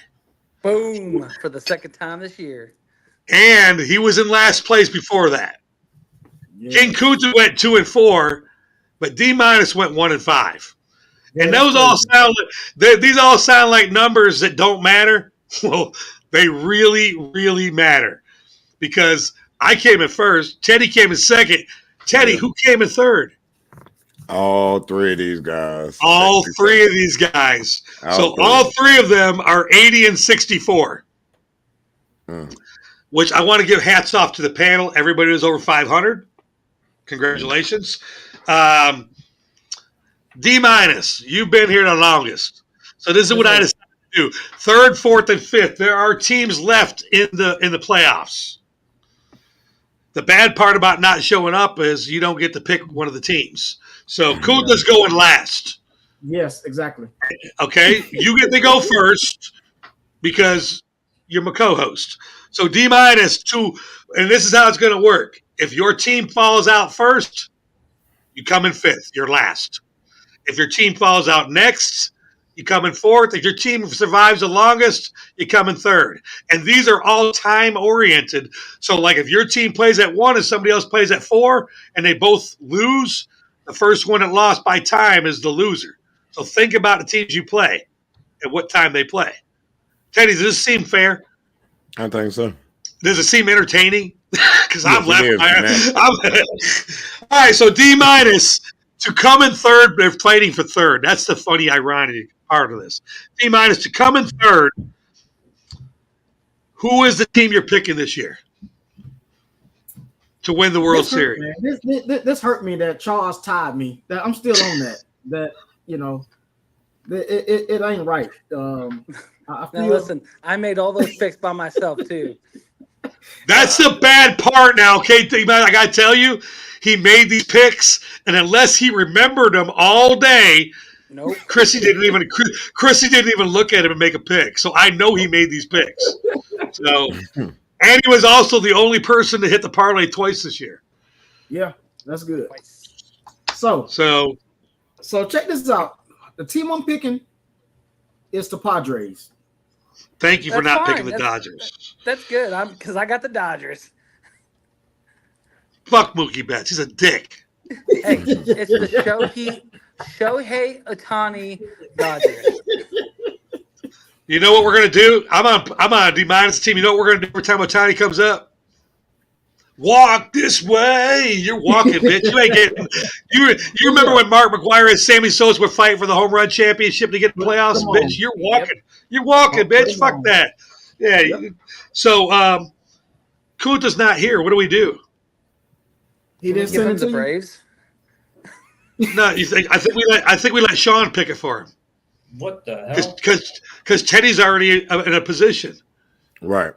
Boom. For the second time this year. And he was in last place before that. Yeah. King Kunta went 2 and 4, but D- went 1 and 5. Yeah, and those all sound these all sound like numbers that don't matter. Well, they really, really matter. Because I came in first, Teddy came in second. Teddy, who came in third? All three of these guys. All three of these guys. So all three of them are 80 and 64. Which I want to give hats off to the panel. Everybody was over 500. Congratulations. D-, you've been here the longest. So this is what I decided to do. Third, fourth, and fifth. There are teams left in the playoffs. The bad part about not showing up is you don't get to pick one of the teams. So Kunta's going last. Yes, exactly. Okay, you get to go first because you're my co-host. So D- 2, and this is how it's going to work. If your team falls out first, you come in fifth. You're last. If your team falls out next, you come in fourth. If your team survives the longest, you come in third. And these are all time-oriented. So, like, if your team plays at 1 and somebody else plays at 4, and they both lose, the first one that lost by time is the loser. So think about the teams you play and what time they play. Teddy, does this seem fair? I think so. Does it seem entertaining? Because I'm laughing. All right, so D- to come in third, they're fighting for third. That's the funny, ironic part of this. D- to come in third, who is the team you're picking this year to win the World Series? This hurt me that Charles tied me. That I'm still on that. That, it ain't right. Now listen, I made all those picks by myself too. That's the bad part now, okay? I got to tell you, he made these picks, and unless he remembered them all day, nope. Chrissy didn't even look at him and make a pick. So I know he made these picks. So, And he was also the only person to hit the parlay twice this year. Yeah, that's good. So check this out. The team I'm picking is the Padres. Thank you for That's not fine. picking the Dodgers. That's good. Because I got the Dodgers. Fuck Mookie Betts. He's a dick. Hey, it's the Shohei Ohtani Dodgers. You know what we're gonna do? I'm on a D- team. You know what we're gonna do every time Ohtani comes up? Walk this way. You're walking, bitch. You ain't getting. You remember when Mark McGwire and Sammy Sosa were fighting for the home run championship to get the playoffs, bitch? You're walking. Yep. You're walking, bitch. Fuck that. Yeah. Yep. So Kunta's not here. What do we do? He didn't give send him it to the you? Braves. No, I think we let Sean pick it for him. What the hell? Because Teddy's already in a position. Right.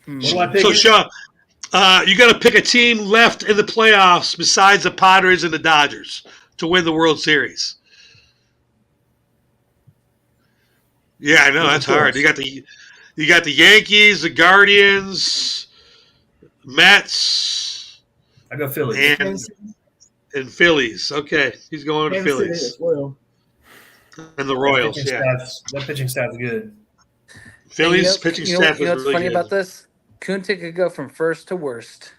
What do I pick? So Sean, you got to pick a team left in the playoffs besides the Padres and the Dodgers to win the World Series. Yeah, I know that's hard. You got the Yankees, the Guardians, Mets. I go Phillies. And Phillies. Okay, he's going to Phillies. Well. And the Royals. That pitching staff's good. Phillies pitching staff is You know what's really funny good. about this? Kunta could go from first to worst.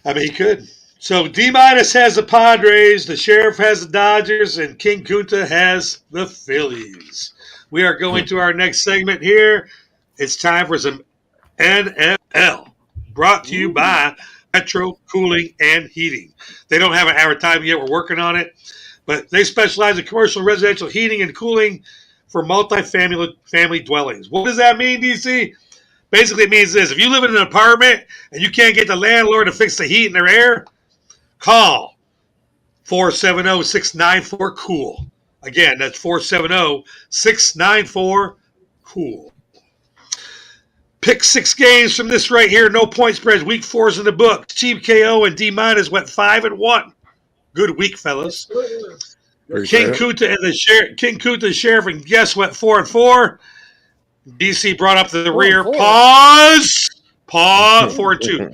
I mean, he could. So D- has the Padres, the Sheriff has the Dodgers, and King Kunta has the Phillies. We are going to our next segment here. It's time for some NFL, brought to you by Metro Cooling and Heating. They don't have an advertisement yet. We're working on it. But they specialize in commercial and residential heating and cooling for multi-family dwellings. What does that mean, DC? Basically, it means this. If you live in an apartment and you can't get the landlord to fix the heat and their air, call 470-694-COOL. Again, that's 470-694-COOL. Pick 6 games from this right here. No point spreads. Week 4's in the book. Team KO and D- went 5-1. Good week, fellas. King Kunta and the Sheriff and Guess went 4-4. DC brought up the rear. Pause. 4-2.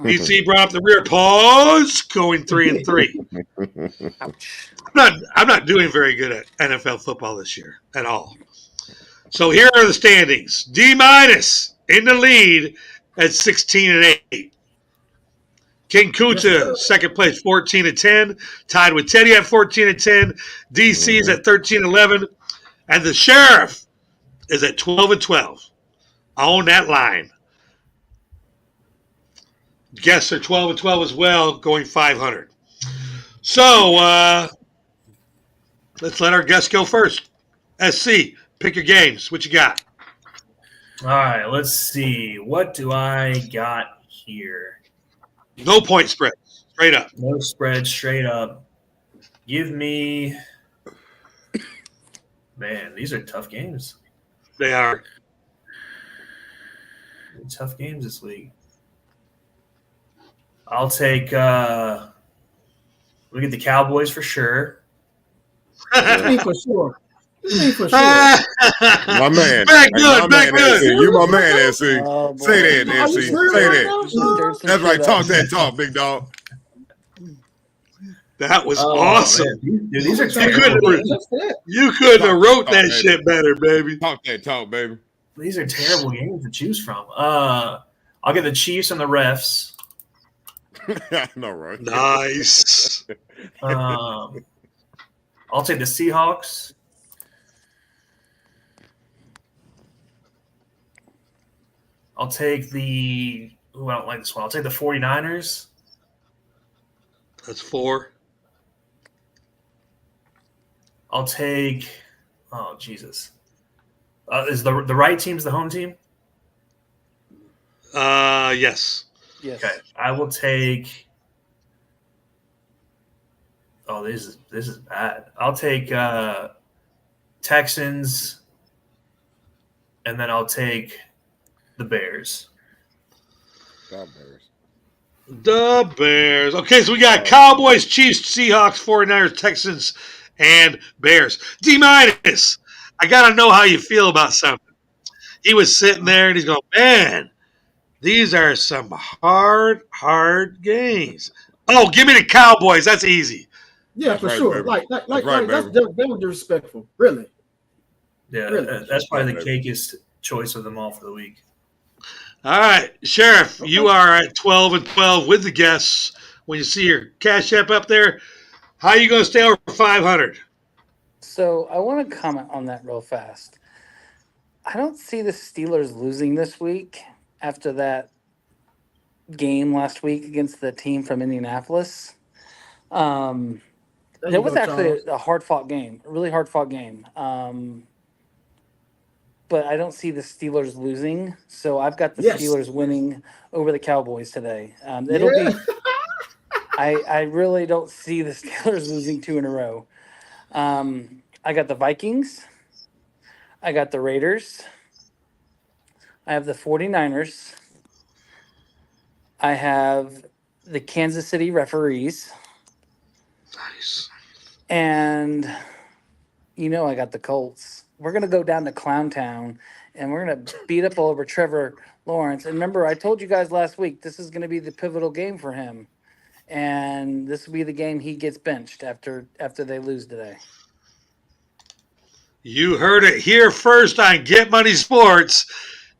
DC brought up the rear. Pause. Going 3-3. Ouch. I'm not doing very good at NFL football this year at all. So here are the standings. D- in the lead at 16-8. King Kunta, second place, 14-10, tied with Teddy at 14-10. DC is at 13-11, and the Sheriff is at 12-12. On that line. Guests are 12-12 as well, going 500. So let's let our guests go first. SC, pick your games. What you got? All right, let's see. What do I got here? No point spread. Straight up. No spread, straight up. Give me. Man, these are tough games. They are. Tough games this week. I'll take. Look at the Cowboys for sure. For sure. My man. Back good. SC. You my man, SC. Oh, boy. Say that, SC. Say that. That's right. Talk that shit talk, big dog. That was awesome. Man. Dude, these are You couldn't have wrote that shit better, baby. Talk that talk, baby. These are terrible games to choose from. I'll get the Chiefs and the refs. I know, right? Nice. I'll take the Seahawks. I'll take the. Ooh, I don't like this one. I'll take the 49ers. That's 4. I'll take. Oh, Jesus. Is the right team's the home team? Yes. Yes. Okay. I will take. Oh, this is bad. I'll take Texans, and then I'll take the Bears. The Bears. Okay, so we got Cowboys, Chiefs, Seahawks, 49ers, Texans, and Bears. D-. I got to know how you feel about something. He was sitting there and he's going, man, these are some hard games. Oh, give me the Cowboys. That's easy. Yeah, That's for right, sure. baby. Like That's right, that's baby. very disrespectful. Really. Yeah, Really? that's probably the Okay. cakiest choice of them all for the week. All right, Sheriff, Okay. you are at 12-12 with the guests. When you see your Cash App up there, how you going to stay over 500? So I want to comment on that real fast. I don't see the Steelers losing this week after that game last week against the team from Indianapolis. There That you was go, actually Charles. a hard fought game, a really hard fought game. But I don't see the Steelers losing, so I've got the Yes. Steelers winning over the Cowboys today. It'll Yeah. be. I really don't see the Steelers losing 2 in a row. I got the Vikings. I got the Raiders. I have the 49ers. I have the Kansas City referees. Nice. And I got the Colts. We're going to go down to Clown Town and we're going to beat up all over Trevor Lawrence. And remember, I told you guys last week, this is going to be the pivotal game for him. And this will be the game he gets benched after they lose today. You heard it here first on Get Money Sports.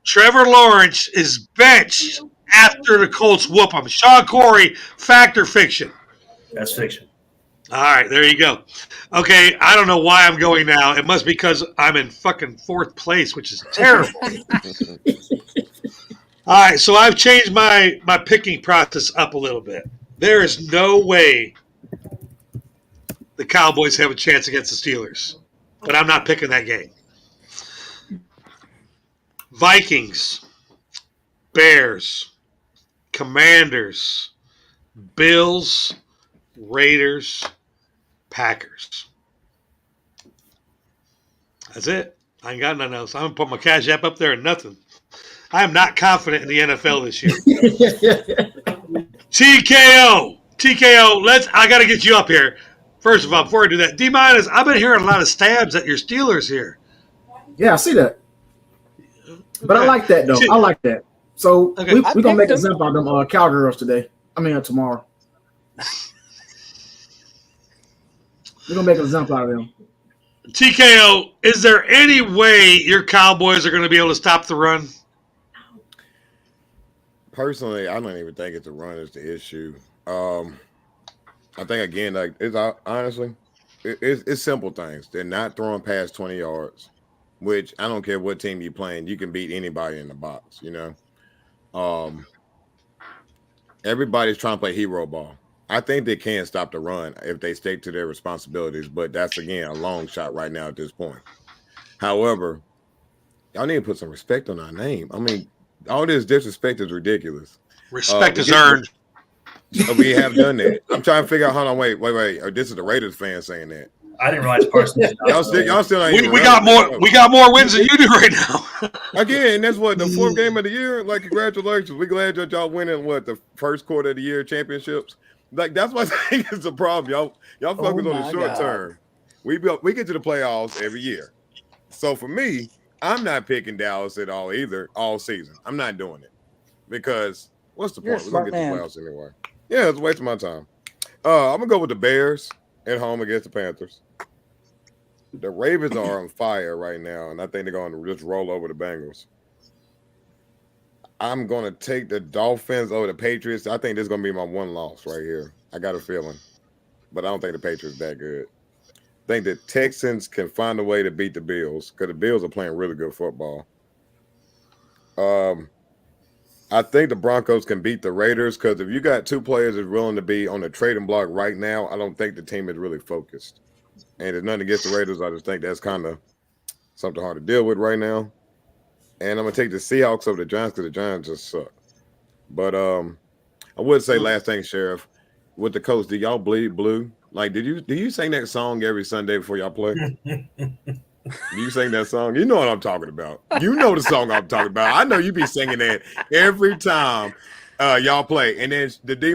Trevor Lawrence is benched after the Colts whoop him. Sean Corey, fact or fiction? That's fiction. All right, there you go. Okay, I don't know why I'm going now. It must be because I'm in fucking 4th place, which is terrible. All right, so I've changed my picking process up a little bit. There is no way the Cowboys have a chance against the Steelers, but I'm not picking that game. Vikings, Bears, Commanders, Bills, Raiders, Packers. That's it. I ain't got nothing else. I'm going to put my Cash App up there and nothing. I am not confident in the NFL this year. TKO. I got to get you up here. First of all, before I do that, D-Minus, I've been hearing a lot of stabs at your Steelers here. Yeah, I see that. But I like that though. I like that. So Okay. we're I gonna make a picked them. example of them Cowgirls today. Tomorrow. We're gonna make an example out of them. TKO, is there any way your Cowboys are going to be able to stop the run? Personally, I don't even think it's a run is the issue. I think again, like it's honestly, it's simple things. They're not throwing past 20 yards, which I don't care what team you're playing, you can beat anybody in the box. Everybody's trying to play hero ball. I think they can stop the run if they stick to their responsibilities, but that's again a long shot right now at this point. However, y'all need to put some respect on our name. I mean, all this disrespect is ridiculous. Respect is earned. We have done that. I'm trying to figure out. Hold on, wait. This is the Raiders fan saying that. I didn't realize Parsons. Y'all still ain't We got more wins than you do right now. Again, that's what the 4th game of the year. Like, congratulations. We're glad that y'all winning the first quarter of the year championships. Like, that's what I think is the problem. Y'all focus on the short term. We get to the playoffs every year. So for me, I'm not picking Dallas at all either all season. I'm not doing it because what's the You're a point? We're gonna smart get to the man. playoffs anyway. Yeah, it's a waste of my time. I'm gonna go with the Bears at home against the Panthers. The Ravens are on fire right now, and I think they're going to just roll over the Bengals. I'm going to take the Dolphins over the Patriots. I think this is going to be my one loss right here. I got a feeling. But I don't think the Patriots are that good. I think the Texans can find a way to beat the Bills because the Bills are playing really good football. I think the Broncos can beat the Raiders because if you got 2 players that's willing to be on the trading block right now, I don't think the team is really focused. And there's nothing against the Raiders. I just think that's kind of something hard to deal with right now. And I'm going to take the Seahawks over the Giants because the Giants just suck. But I would say last thing, Sheriff, with the coach, do y'all bleed blue? Like, do you sing that song every Sunday before y'all play? Do you sing that song? You know what I'm talking about. You know the song I'm talking about. I know you be singing that every time y'all play. And then the D-,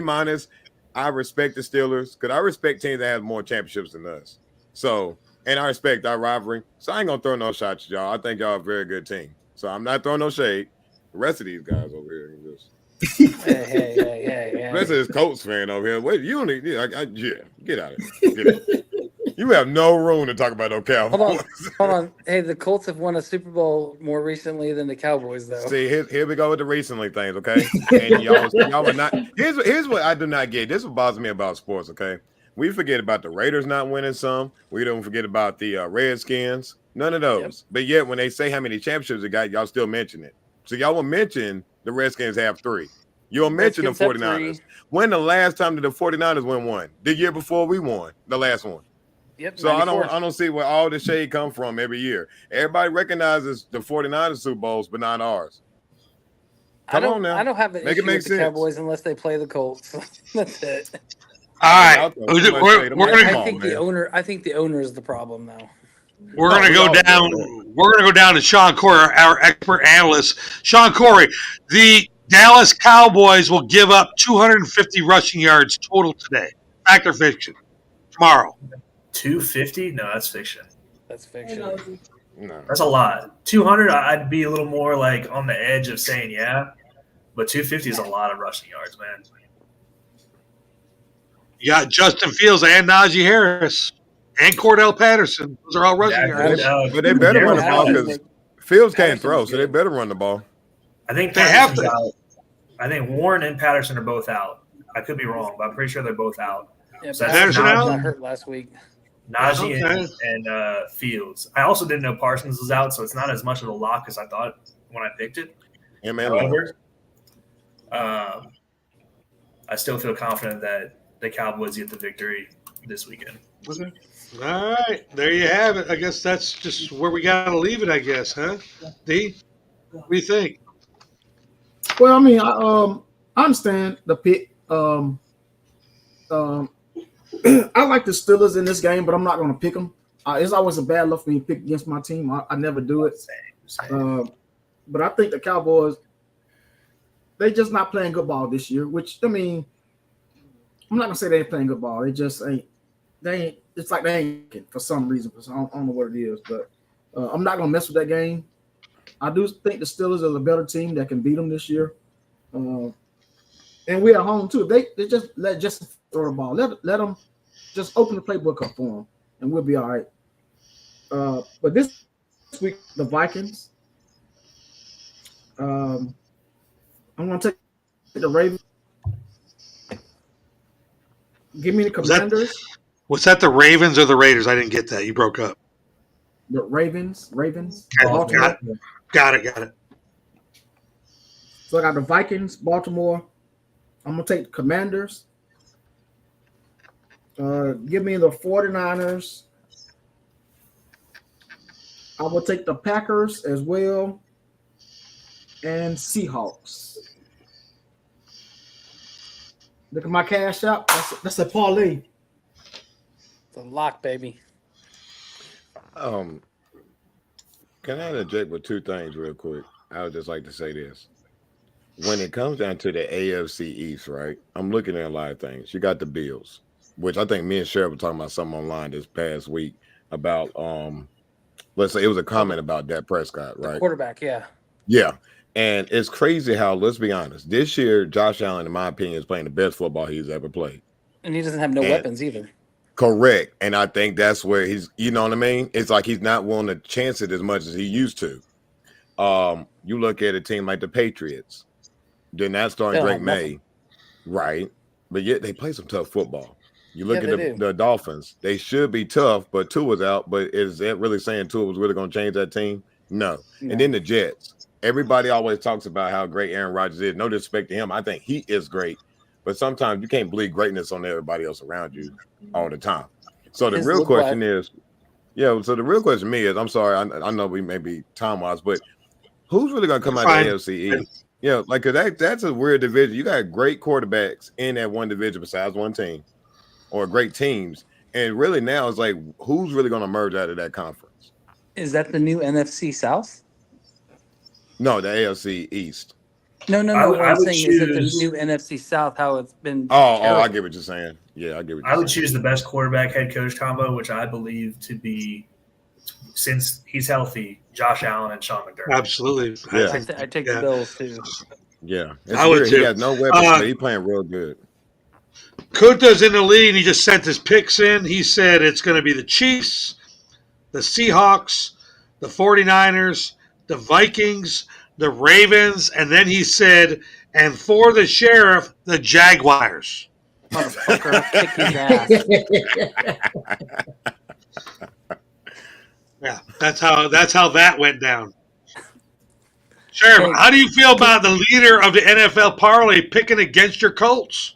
I respect the Steelers because I respect teams that have more championships than us. So, and I respect our rivalry. So I ain't going to throw no shots at y'all. I think y'all are a very good team. So I'm not throwing no shade. The rest of these guys over here, Hey. the rest of this Colts fan over here. Wait, you don't need, get out of here. Get out. You have no room to talk about no Cowboys. Hold on. Hey, the Colts have won a Super Bowl more recently than the Cowboys, though. See, here we go with the recently things, okay? And y'all were not. Here's what I do not get. This is what bothers me about sports, okay? We forget about the Raiders not winning some. We don't forget about the Redskins. None of those. Yep. But yet, when they say how many championships they got, y'all still mention it. So y'all will mention the Redskins have 3. You'll mention the 49ers. When the last time did the 49ers win one? The year before we won the last one. Yep. So 94. I don't see where all the shade come from every year. Everybody recognizes the 49ers Super Bowls, but not ours. I don't have an issue with the Cowboys unless they play the Colts. That's it. All right, we're gonna. I think the owner is the problem, though. We're gonna go down. We're gonna go down to Sean Corey, our expert analyst. Sean Corey, the Dallas Cowboys will give up 250 rushing yards total today. Fact or fiction? Tomorrow. 250? No, that's fiction. That's fiction. No. That's a lot. 200, I'd be a little more like on the edge of saying yeah, but 250 is a lot of rushing yards, man. You got Justin Fields and Najee Harris and Cordell Patterson. Those are all rushing yards. But they better run the ball because Fields can't throw, so they better run the ball. I think they have to. Out. I think Warren and Patterson are both out. I could be wrong, but I'm pretty sure they're both out. Yeah, so Patterson got hurt last week. Najee and Fields. I also didn't know Parsons was out, so it's not as much of a lock as I thought when I picked it. Yeah, man. However, I still feel confident that the Cowboys get the victory this weekend. Okay. All right, there you have it. I guess that's just where we got to leave it, I guess, huh? D, what do you think? Well, I mean, I understand the pick. I like the Steelers in this game, but I'm not going to pick them. It's always a bad luck for me to pick against my team. I never do it. Same. But I think the Cowboys, they just not playing good ball this year, which, I mean, I'm not going to say they ain't playing good ball. They just ain't. They ain't. It's like they ain't for some reason. I don't know what it is, but I'm not going to mess with that game. I do think the Steelers are a better team that can beat them this year. And we at home, too. They just let Justin throw the ball. Let them just open the playbook up for them, and we'll be all right. But this week, the Vikings. I'm going to take the Ravens. Give me the Commanders. Was that the Ravens or the Raiders? I didn't get that. You broke up. The Ravens. Okay, got it. So I got the Vikings, Baltimore. I'm going to take the Commanders. Give me the 49ers. I will take the Packers as well. And Seahawks. Look at my cash out. That's a parlay. It's a lock, baby. Can I interject with 2 things real quick? I would just like to say this. When it comes down to the AFC East, right, I'm looking at a lot of things. You got the Bills, which I think me and Sheriff were talking about something online this past week about, let's say it was a comment about Dak Prescott, right? The quarterback, yeah. Yeah. And it's crazy how, let's be honest, this year, Josh Allen, in my opinion, is playing the best football he's ever played. And he doesn't have no weapons either. Correct. And I think that's where he's, you know what I mean? It's like he's not willing to chance it as much as he used to. You look at a team like the Patriots. They're not starting Drake May, right? But yet they play some tough football. You look at the Dolphins. They should be tough, but Tua's out. But is that really saying Tua was really going to change that team? No. And then the Jets. Everybody always talks about how great Aaron Rodgers is. No disrespect to him. I think he is great. But sometimes you can't bleed greatness on everybody else around you all the time. So the real question is, so the real question to me is, I'm sorry, I know we may be time-wise, but who's really going to come out of the AFC East? Yeah, like that's a weird division. You got great quarterbacks in that one division besides one team, or great teams. And really now it's like, who's really going to emerge out of that conference? Is that the new NFC South? No, the AFC East. No. What I'm saying is that the new NFC South, how it's been. Oh, I get what you're saying. Yeah, I get what you're saying. I would choose the best quarterback head coach combo, which I believe to be since he's healthy, Josh Allen and Sean McDermott. Absolutely. Yeah. I take Yeah. the Bills too. Yeah, it's I would weird. He too. has no weapons, but he's playing real good. Kunta's in the lead, and he just sent his picks in. He said it's going to be the Chiefs, the Seahawks, the 49ers, the Vikings, the Ravens, and then he said, and for the sheriff, the Jaguars. Motherfucker, I'll kick his ass. Yeah, that's how that went down. Sheriff, Hey. how do you feel about the leader of the NFL parlay picking against your Colts?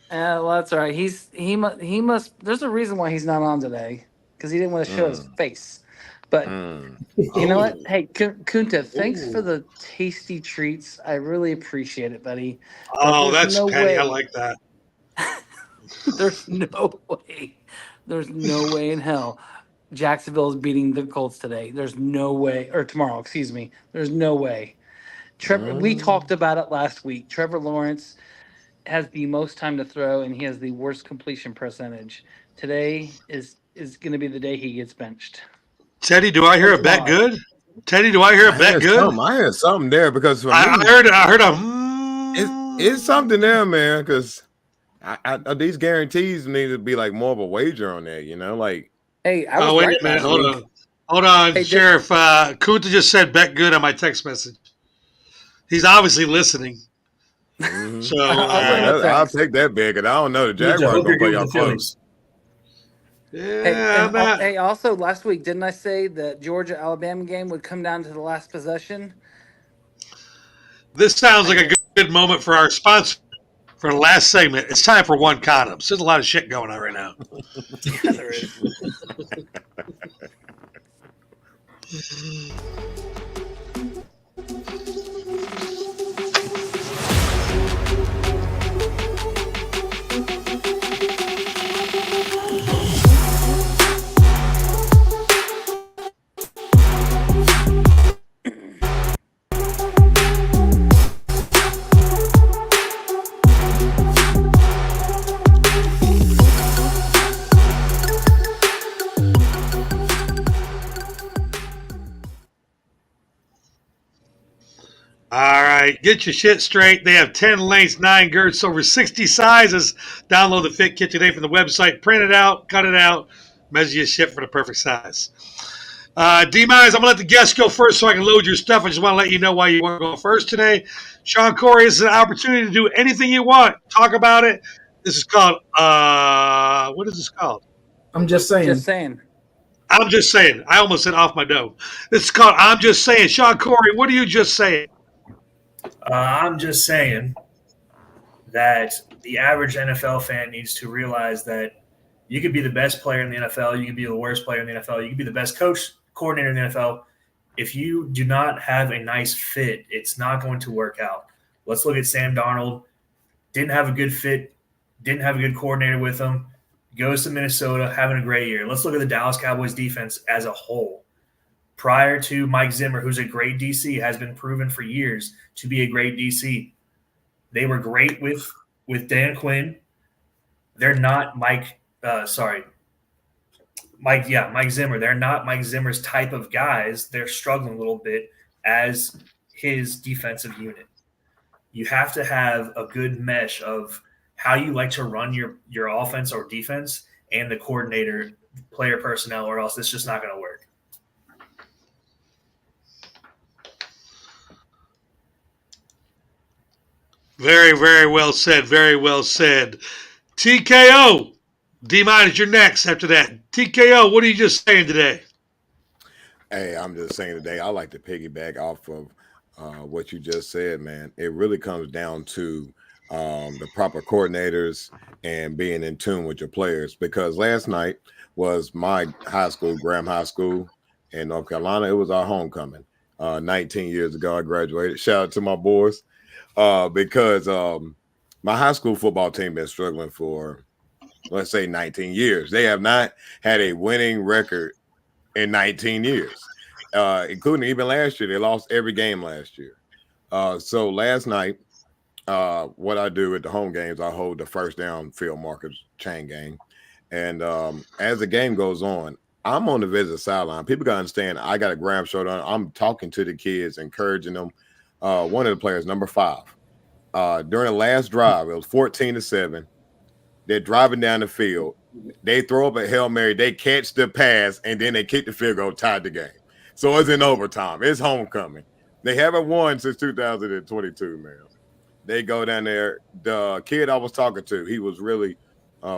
Well, that's all right. He must. There's a reason why he's not on today because he didn't want to show his face. But you know what? Hey, Kunta, thanks for the tasty treats. I really appreciate it, buddy. Oh, there's that's no petty. way. I like that. There's no way. There's no way in hell Jacksonville is beating the Colts today. There's no way, or tomorrow, excuse me. There's no way. Trevor, we talked about it last week. Trevor Lawrence has the most time to throw, and he has the worst completion percentage. Today is going to be the day he gets benched. Teddy, do I hear a bet good? Teddy, do I hear a bet good? I heard something there because for me, I heard a. it's something there, man. Because these guarantees need to be like more of a wager on that, you know, like. Hey, I was wait right a minute. last week. Hold on, Hey, Sheriff. Kunta just said bet good on my text message. He's obviously listening. So I'll take that bet, because I don't know the Jaguars gonna play y'all close. Yeah, Hey, also last week, didn't I say that Georgia-Alabama game would come down to the last possession? this sounds like a good moment for our sponsor for the last segment. It's time for one condoms. There's a lot of shit going on right now. Yeah, there is. All right, get your shit straight. They have 10 lengths, 9 girths, over 60 sizes. Download the Fit Kit today from the website. Print it out, cut it out, measure your shit for the perfect size. D-Mize, I'm going to let the guests go first so I can load your stuff. I just want to let you know why you want to go first today. Sean Corey, this is an opportunity to do anything you want. Talk about it. This is called, what is this called? I'm just saying. Just saying. I'm just saying. I almost said off my dough. This is called I'm Just Saying. Sean Corey, what are you just saying? I'm just saying that the average NFL fan needs to realize that you could be the best player in the NFL, you could be the worst player in the NFL, you could be the best coach, coordinator in the NFL. If you do not have a nice fit, it's not going to work out. Let's look at Sam Darnold. Didn't have a good fit, didn't have a good coordinator with him, goes to Minnesota, having a great year. Let's look at the Dallas Cowboys defense as a whole. Prior to Mike Zimmer, who's a great DC, has been proven for years to be a great DC. They were great with Dan Quinn. They're not Mike Zimmer. They're not Mike Zimmer's type of guys. They're struggling a little bit as his defensive unit. You have to have a good mesh of how you like to run your offense or defense and the coordinator, player personnel, or else it's just not going to work. Very, very well said. Very well said. TKO. D-Mize, you're next after that. TKO, what are you just saying today? Hey, I'm just saying today, I like to piggyback off of what you just said, man. It really comes down to the proper coordinators and being in tune with your players. Because last night was my high school, Graham High School in North Carolina. It was our homecoming. 19 years ago, I graduated. Shout out to my boys. Because my high school football team been struggling for, let's say, 19 years. They have not had a winning record in 19 years, including even last year. They lost every game last year. So last night, what I do at the home games, I hold the first down field markers chain game. And as the game goes on, I'm on the visit sideline. People gotta understand. I got a Graham shirt on. I'm talking to the kids, encouraging them. One of the players, number 5, during the last drive, it was 14-7. They're driving down the field. They throw up a Hail Mary. They catch the pass, and then they kick the field goal, tied the game. So it's in overtime. It's homecoming. They haven't won since 2022, man. They go down there. The kid I was talking to, he was really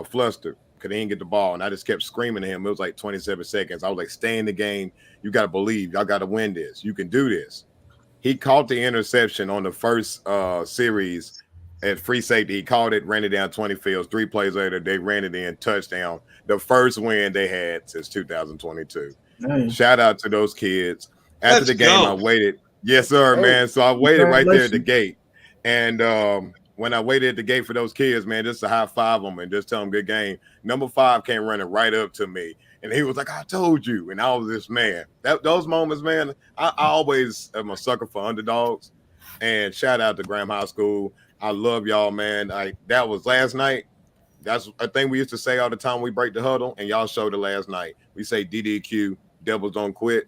flustered because he didn't get the ball, and I just kept screaming at him. It was like 27 seconds. I was like, stay in the game. You got to believe. Y'all got to win this. You can do this. He caught the interception on the first series at free safety. He caught it, ran it down 20 fields. 3 plays later, they ran it in, touchdown. The first win they had since 2022. Nice. Shout out to those kids. After the game, I waited. Yes, sir, man. So I waited right there at the gate. And when I waited at the gate for those kids, man, just to high five them and just tell them good game. Number 5 came running right up to me. And he was like, I told you. And I was this man. Those moments, man, I always am a sucker for underdogs. And shout out to Graham High School. I love y'all, man. That was last night. That's a thing we used to say all the time. We break the huddle, and y'all showed it last night. We say DDQ, Devils don't quit.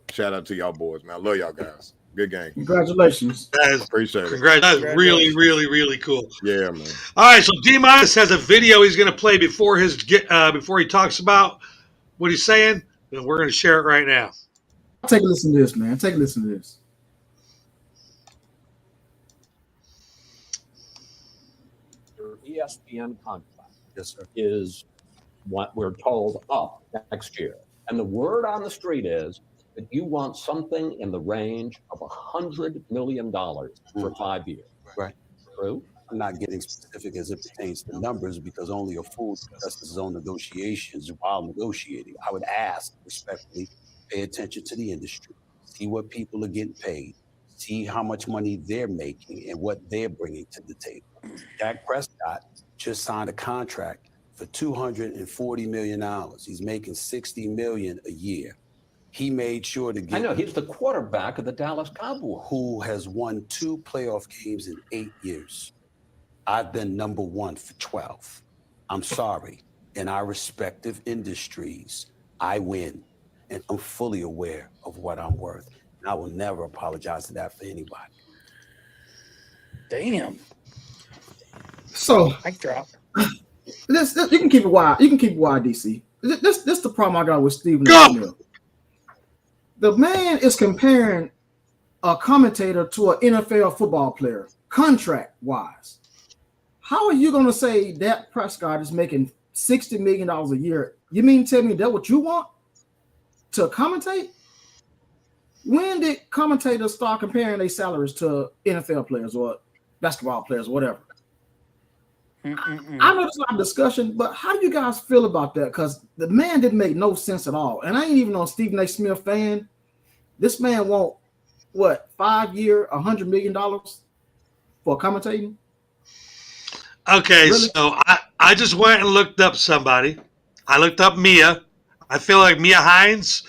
Shout out to y'all boys, man. I love y'all guys. Good game. Congratulations. Appreciate it. Congrats. That's really, really, really cool. Yeah, man. All right, so D-Minus has a video he's going to play before he talks about what he's saying, and we're going to share it right now. Take a listen to this, man. Take a listen to this. ESPN contract is what we're told up next year. And the word on the street is that you want something in the range of $100 million for 5 years. Right. True? I'm not getting specific as it pertains to numbers because only a fool does his own negotiations while negotiating. I would ask respectfully, pay attention to the industry, see what people are getting paid, see how much money they're making and what they're bringing to the table. Dak Prescott just signed a contract for $240 million. He's making $60 million a year. He made sure to get. I know he's the quarterback of the Dallas Cowboys, who has won 2 playoff games in 8 years. I've been number 1 for 12. I'm sorry. In our respective industries, I win, and I'm fully aware of what I'm worth. And I will never apologize to that for anybody. Damn. So mic drop. This you can keep it wide. You can keep it wide, DC. This the problem I got with Stephen A. Smith. The man is comparing a commentator to an NFL football player, contract wise. How are you going to say Dak Prescott is making $60 million a year? You mean tell me that what you want to commentate? When did commentators start comparing their salaries to NFL players or basketball players, or whatever? I know there's a lot of discussion, but how do you guys feel about that? Because the man didn't make no sense at all. And I ain't even a Stephen A. Smith fan. This man want what, 5 year, $100 million for commentating? Okay, Really? so I just went and looked up somebody. I looked up Mia. I feel like Mia Hines,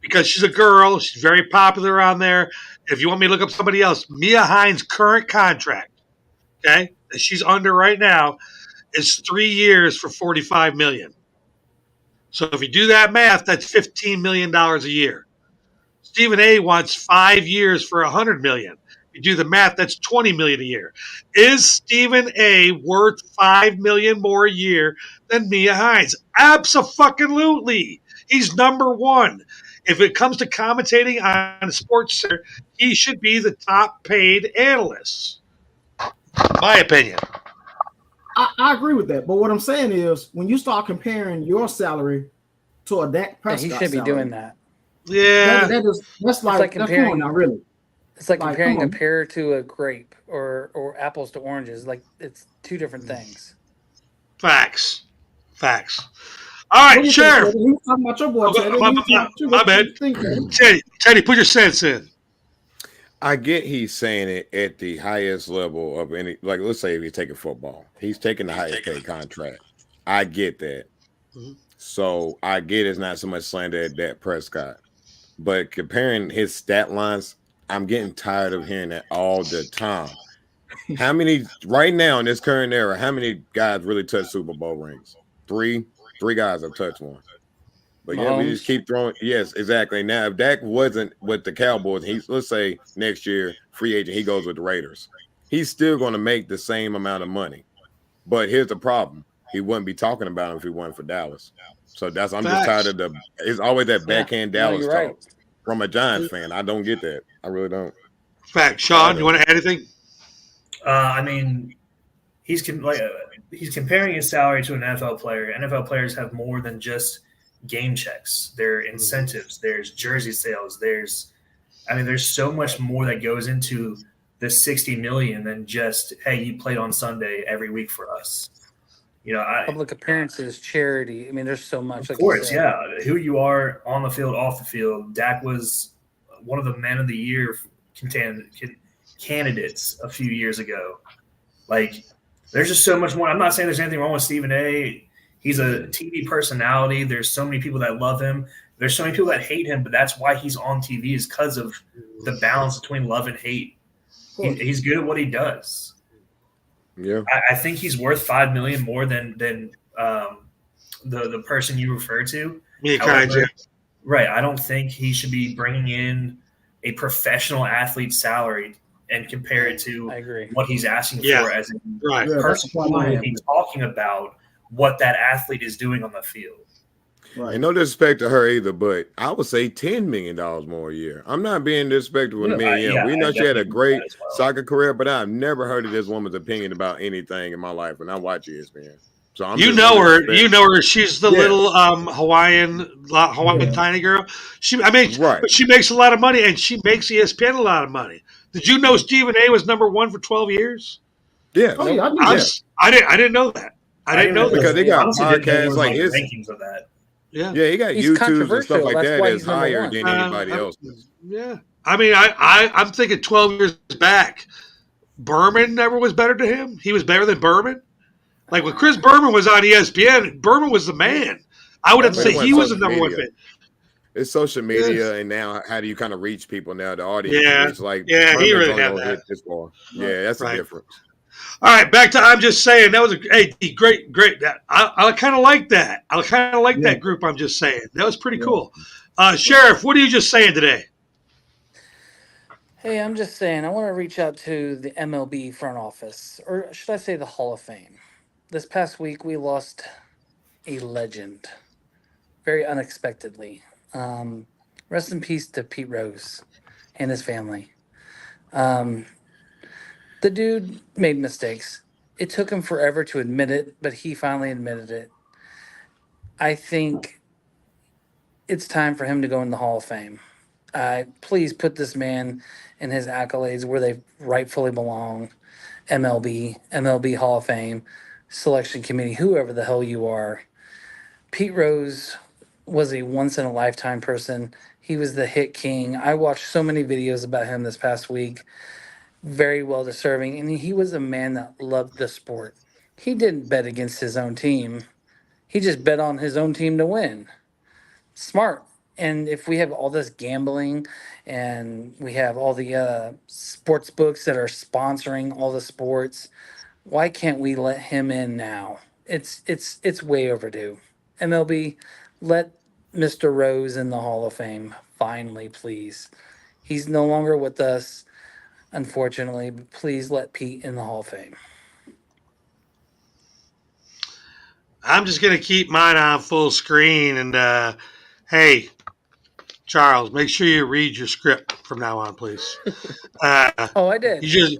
because she's a girl, she's very popular on there. If you want me to look up somebody else, Mia Hines' current contract, okay, that she's under right now, is 3 years for $45 million. So if you do that math, that's $15 million a year. Stephen A. wants 5 years for $100 million. If you do the math, that's $20 million a year. Is Stephen A. worth $5 million more a year than Mia Hines? Abso-fucking-lutely. He's number 1. If it comes to commentating on Sports Center, he should be the top paid analyst. My opinion. I agree with that. But what I'm saying is when you start comparing your salary to a Dak Prescott, he should be doing that. Yeah. That's like comparing, not really. It's like comparing a pear to a grape or apples to oranges. Like it's 2 different things. Facts. All right, Sheriff. He was talking about your boy. My bad. Teddy, put your sense in. I get he's saying it at the highest level of any, like, let's say if he's taking football, he's taking the highest paid contract. I get that. Mm-hmm. So I get it's not so much slander at Dak Prescott. But comparing his stat lines, I'm getting tired of hearing that all the time. How many, right now in this current era, how many guys really touch Super Bowl rings? 3 guys have touched one. But yeah, we just keep throwing. Yes, exactly. Now, if Dak wasn't with the Cowboys, let's say next year, free agent, he goes with the Raiders. He's still going to make the same amount of money. But here's the problem: he wouldn't be talking about him if he went for Dallas. So I'm just tired of it's always that backhand Dallas talk from a Giants fan. I don't get that. I really don't. Fact, Sean, you want to add anything? I mean, he's comparing his salary to an NFL player. NFL players have more than just game checks. There are incentives. There's jersey sales. There's so much more that goes into the $60 million than just, hey, you played on Sunday every week for us. Public appearances, charity. I mean, there's so much. Of course, yeah. Who you are on the field, off the field. Dak was one of the Men of the Year candidates a few years ago. Like, there's just so much more. I'm not saying there's anything wrong with Stephen A. He's a TV personality. There's so many people that love him. There's so many people that hate him, but that's why he's on TV, is because of the balance between love and hate. He's good at what he does. Yeah, I think he's worth $5 million more than the person you refer to. Right. I don't think he should be bringing in a professional athlete's salary and compare it to what he's asking for as a person who will be talking about what that athlete is doing on the field. Right. And no disrespect to her either, but I would say $10 million more a year. I'm not being disrespectful with me. We know she had a great soccer career, but I've never heard of this woman's opinion about anything in my life, and I watch ESPN. So you know her. She's the little Hawaiian tiny girl. But she makes a lot of money, and she makes ESPN a lot of money. Did you know Stephen A. was #1 for 12 years? Yeah. I didn't know that. I didn't know that. Because they got podcasts like his rankings of that. Yeah, he got YouTubes and stuff like that that's higher than anybody else's. Yeah, I mean, I'm thinking 12 years back, Berman never was better to him. He was better than Berman. Like when Chris Berman was on ESPN, Berman was the man. I would have to say he was the #1 fit. It's social media, and now how do you kind of reach people now? The audience, it's like he really had that. This far. Yeah, that's the difference. All right, back to I'm just saying. That was great. I kind of like that. I kind of like that group. I'm just saying that was pretty cool. Sheriff, what are you just saying today? Hey, I'm just saying I want to reach out to the MLB front office, or should I say the Hall of Fame. This past week we lost a legend, very unexpectedly. Rest in peace to Pete Rose and his family. The dude made mistakes. It took him forever to admit it, but he finally admitted it. I think it's time for him to go in the Hall of Fame. Please put this man and his accolades where they rightfully belong. MLB Hall of Fame, selection committee, whoever the hell you are. Pete Rose was a once-in-a-lifetime person. He was the hit king. I watched so many videos about him this past week. Very well deserving, and he was a man that loved the sport. He didn't bet against his own team. He just bet on his own team to win. Smart. And if we have all this gambling and we have all the sports books that are sponsoring all the sports, why can't we let him in now? It's way overdue. MLB, let Mr. Rose in the Hall of Fame finally, please. He's no longer with us, unfortunately, but please let Pete in the Hall of Fame. I'm just going to keep mine on full screen. And, hey, Charles, make sure you read your script from now on, please. I did.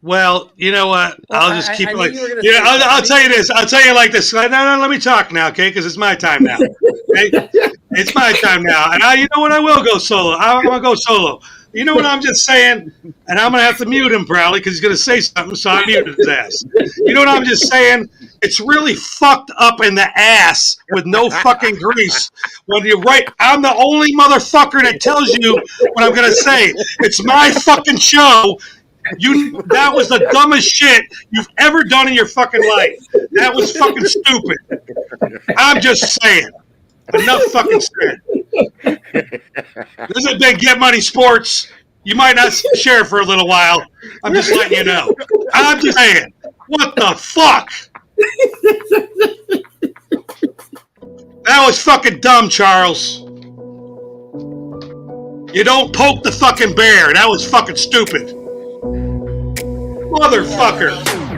Well, you know what? I'll just keep it like, I'll tell you this. I'll tell you like this. No, let me talk now, okay? Because it's my time now. Okay? It's my time now. And you know what? I will go solo. I'm going to go solo. You know what I'm just saying? And I'm going to have to mute him probably because he's going to say something, so I muted his ass. You know what I'm just saying? It's really fucked up in the ass with no fucking grease. When you're right, I'm the only motherfucker that tells you what I'm going to say. It's my fucking show. That was the dumbest shit you've ever done in your fucking life. That was fucking stupid. I'm just saying. Enough fucking said. This has been Get Money Sports. You might not share it for a little while. I'm just letting you know. I'm just saying. What the fuck? That was fucking dumb, Charles. You don't poke the fucking bear. That was fucking stupid. Motherfucker.